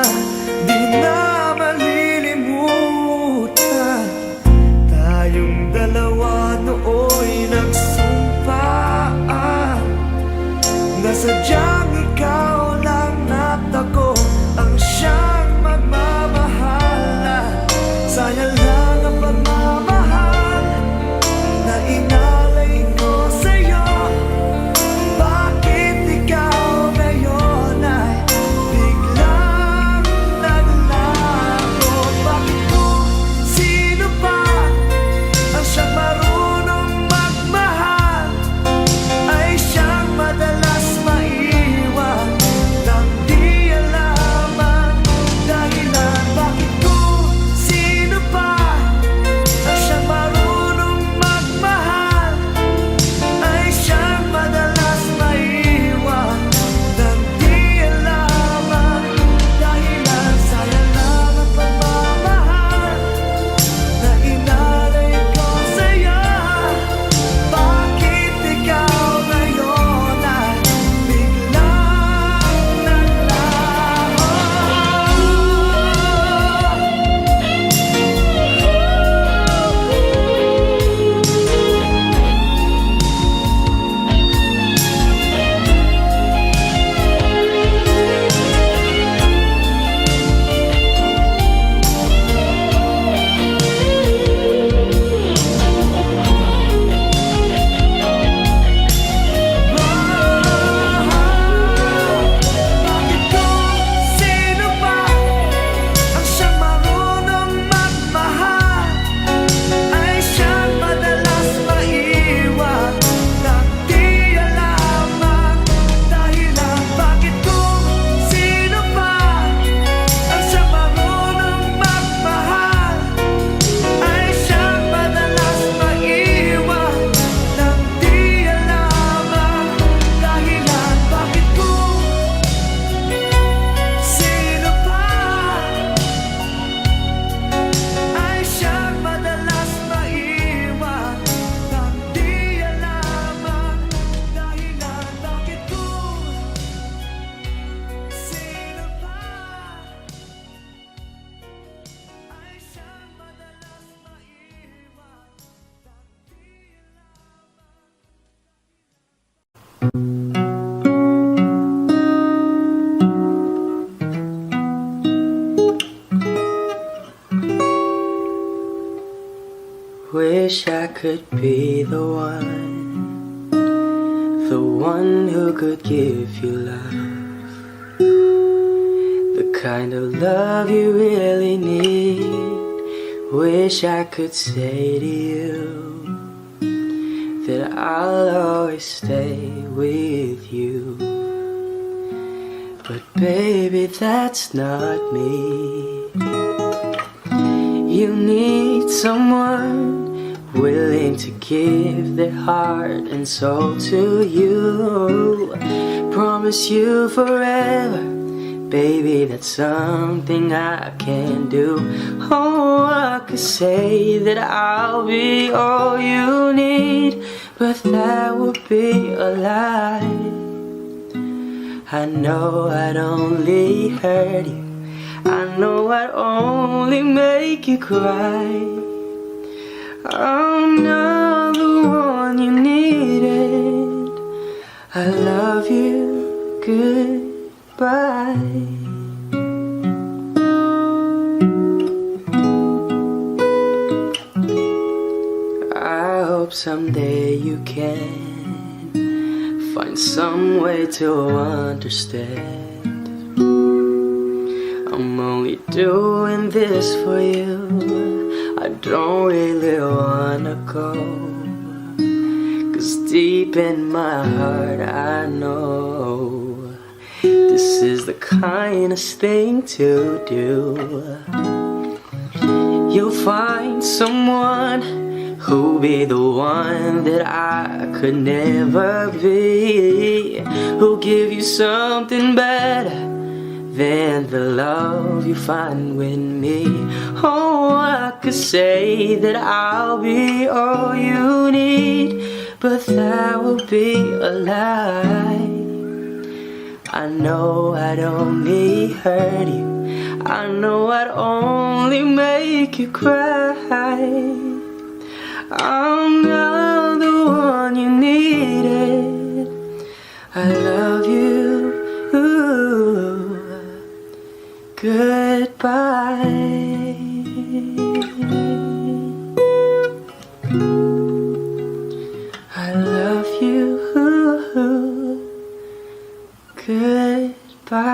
di na malilimutan. Tayong dalawa nooy nagsumpaan na sadyang ikaw lang at ako ang siyang magmamahala. Sayang lang ang pagmamahal na inalay ko sa'yo. Bakit ikaw ngayon ay biglang naglago? Bakit ko sino pa ang siyang marunong magmahal, ay siyang madalas maiwan nang di alam ang dahilan? Bakit ko sino pa ang siyang marunong magmahal, ay siyang madalas maiwan nang di alam ang dahilan? Sayang lang ang pagmamahal na inalay ko sa'yo. Bakit ikaw ngayon ay biglang naglaho? Bakit ko sino pa ang siyang marunong magmahal, ay siyang madalas maiwan nang di alam ang dahilan? Bakit ko sino pa ang siyang marunong magmahal, ay siyang madalas maiwan nang di alam ang dahilan? Bakit ko sino pa ay siyang madalas maiwan nang di alam ang dahilan? Bakit ko sino pa ay siyang madalas maiwan nang di Wish I could be the one who could give you love, the kind of love you really need. Wish I could say to you that I'll always stay with you. But baby, that's not me. You need someone willing to give their heart and soul to you. Promise you forever, baby, that's something I can do. Oh, I could say that I'll be all you need, but that would be a lie. I know I'd only hurt you, I know I'd only make you cry. I'm not the one you needed. I love you, goodbye. I hope someday you can find some way to understand. I'm only doing this for you, I don't really wanna go, 'cause deep in my heart I know this is the kindest thing to do. You'll find someone who'll be the one that I could never be, who'll give you something better than the love you find with me. Oh, I could say that I'll be all you need, but that would be a lie. I I know I'd only hurt you. I know I'd only make you cry. I'm not the one you needed. I love you. Goodbye. I love you. Goodbye.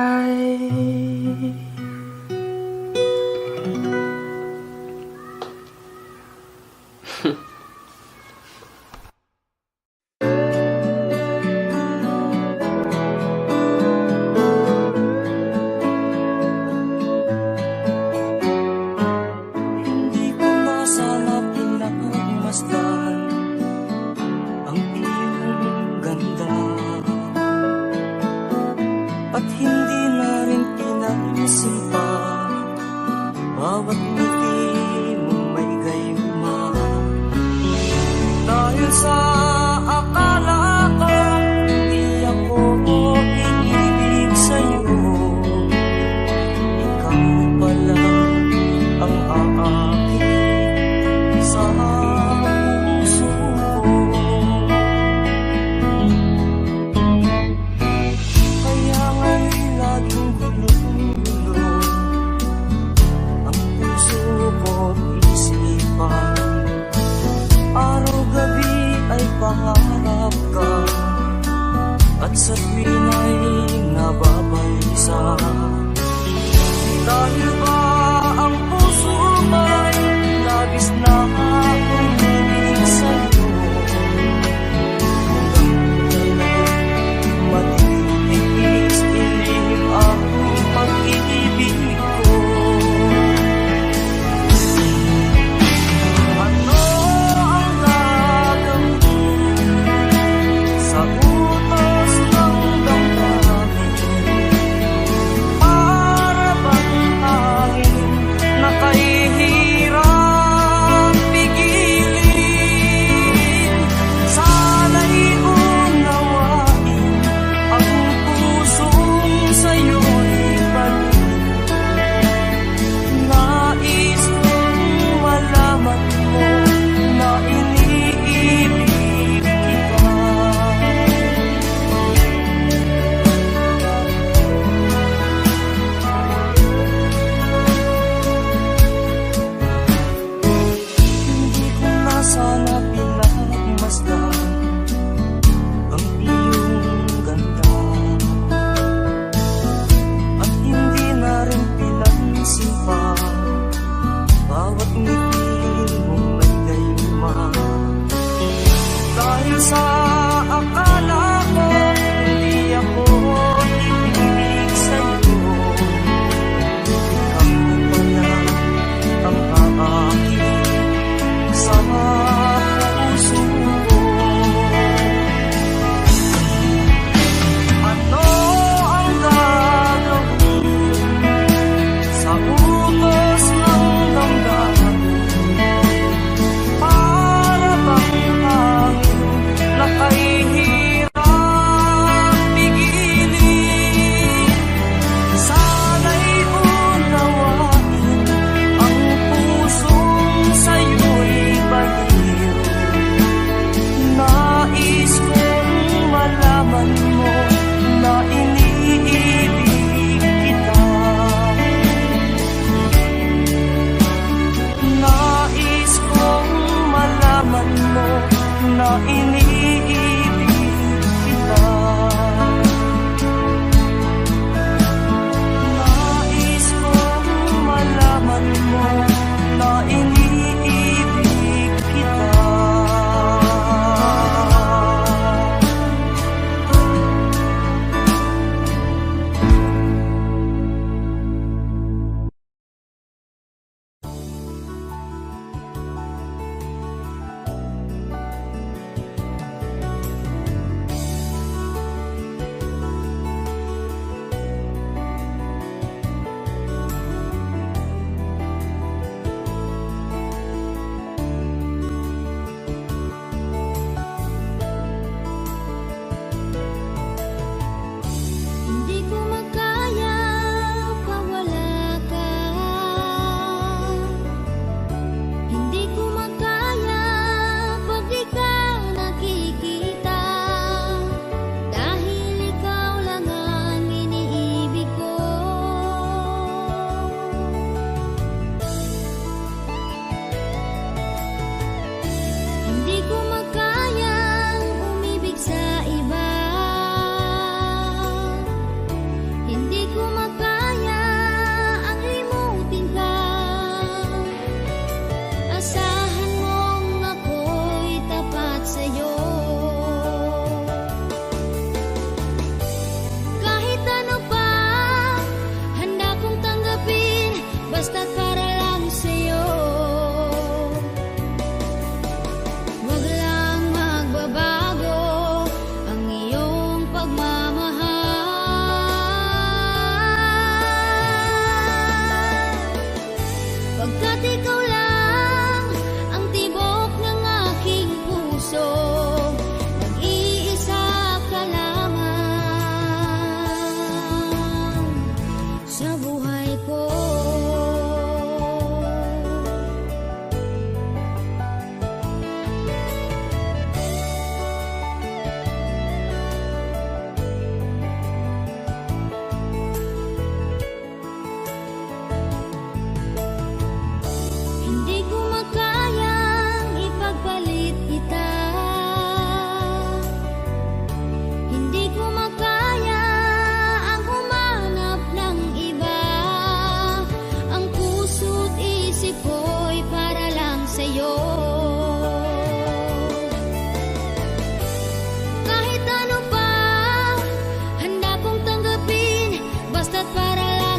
Hindi ko na sana pinagmasdan ang iyong ganda, at hindi na rin pinansin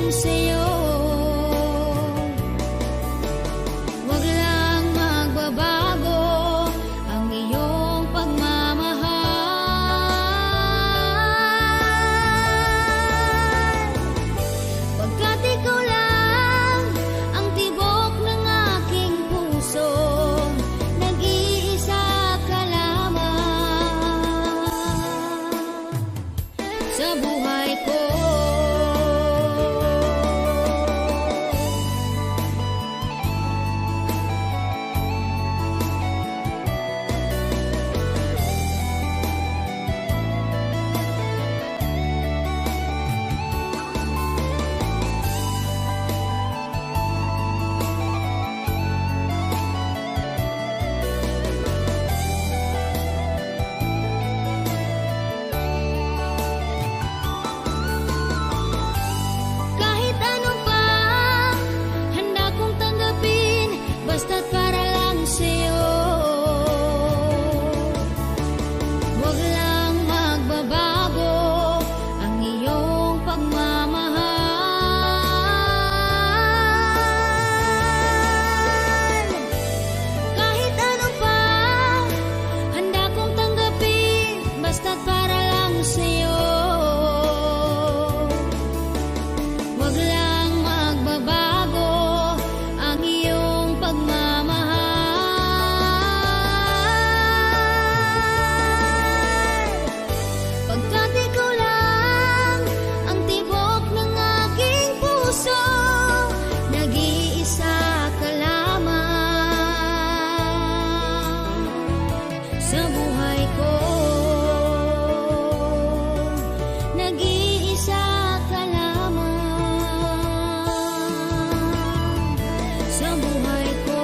lang sa'yo. Wag lang magbabago ang iyong pagmamahal, pagkat ikaw lang ang tibok ng aking puso, nag-iisa ka lamang sa buhay ko. Kahit ano pa, handa kong tanggapin, basta't para lang sa'yo. Wag lang magbabago ang iyong pagmamahal. Kahit ano pa, handa kong tanggapin, basta't para lang sa'yo. Wag lang magbabago ang iyong pagmamahal, pagkat ikaw lang ang tibok ng aking puso, nag-iisa ka lamang sa buhay ko. Nag-iisa ka lamang sa buhay ko.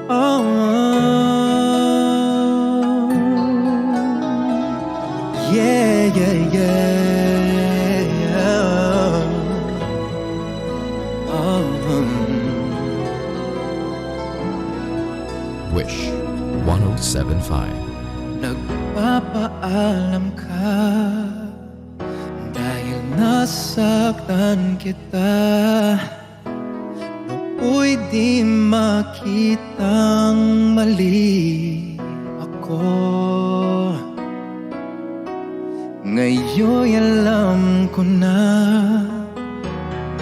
Oh, yeah, yeah, yeah. Oh, Wish 1075. nagpapaalam ka dahil nasaktan kita. Nooy di makitang mali ako. Ngayon'y alam ko na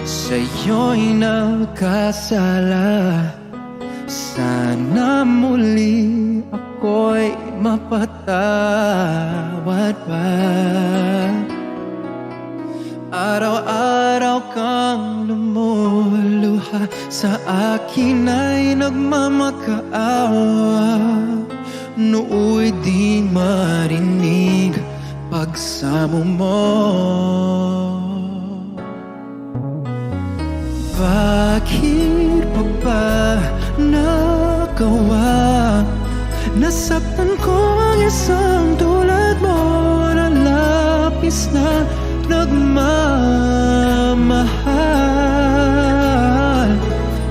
sa'yo'y nagkasala. Sana muli ako'y mapatawad pa. Araw-araw kang lumuluha, sa akin ay nagmamakaawa. Nooy di marinig pagsamo mo. Bakit pa ba nagawa? Nasaktan ko ang isang tulad mo na lapis na nagmamahal.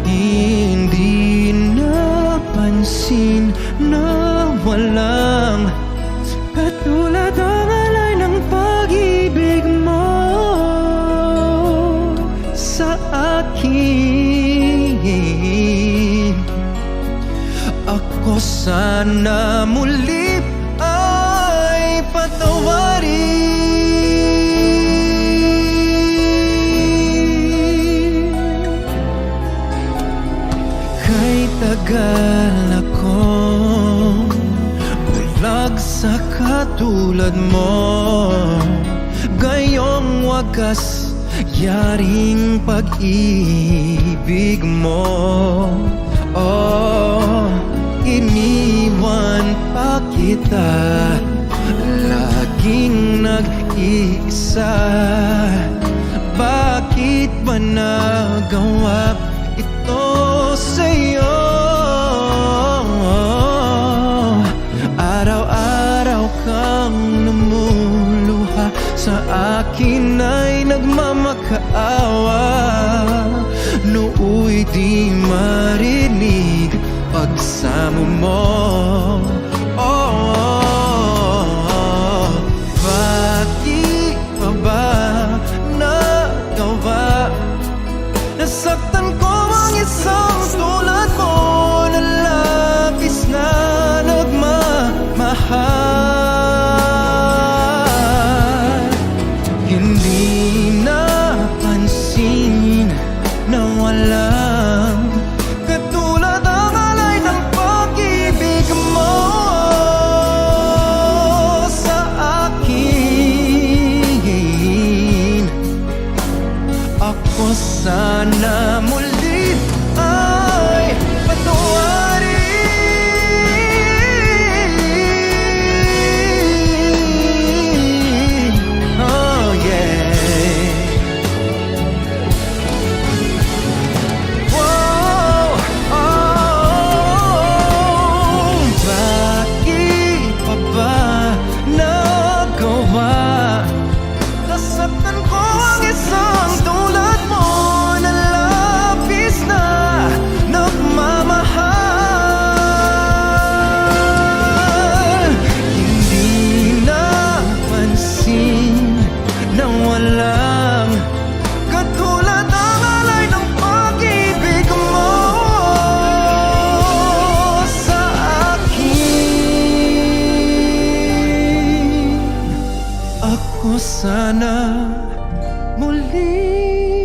Hindi napansin na walang katulad ang alay ng pag-ibig mo sa akin. Ako sana muli ay patawarin. Kay tagal akong bulag sa katulad mo, gayong wagas yaring pag-ibig mo. Oh, iniwan pa kita, laging nag-iisa. Bakit ba nagawa ito sa'yo? Araw-araw sa akin ay nagmamakaawa. Nooy di marinig pagsamo mo. Oh, bakit pa ba nagawa? Nasaktan ko ang isang tulad mo na labis na nagmamahal. Hindi napansin na walang katulad ang alay ng pag-ibig mo sa akin. Ako sana muli ay patawarin. Oh yeah. Wow, oh, bakit pa ba nagawa? Nasaktan ko ang isang tulad mo na labis na nagmamahal. Hindi napansin na walang katulad ang alay ng pag-ibig mo sa akin. Ako sana muli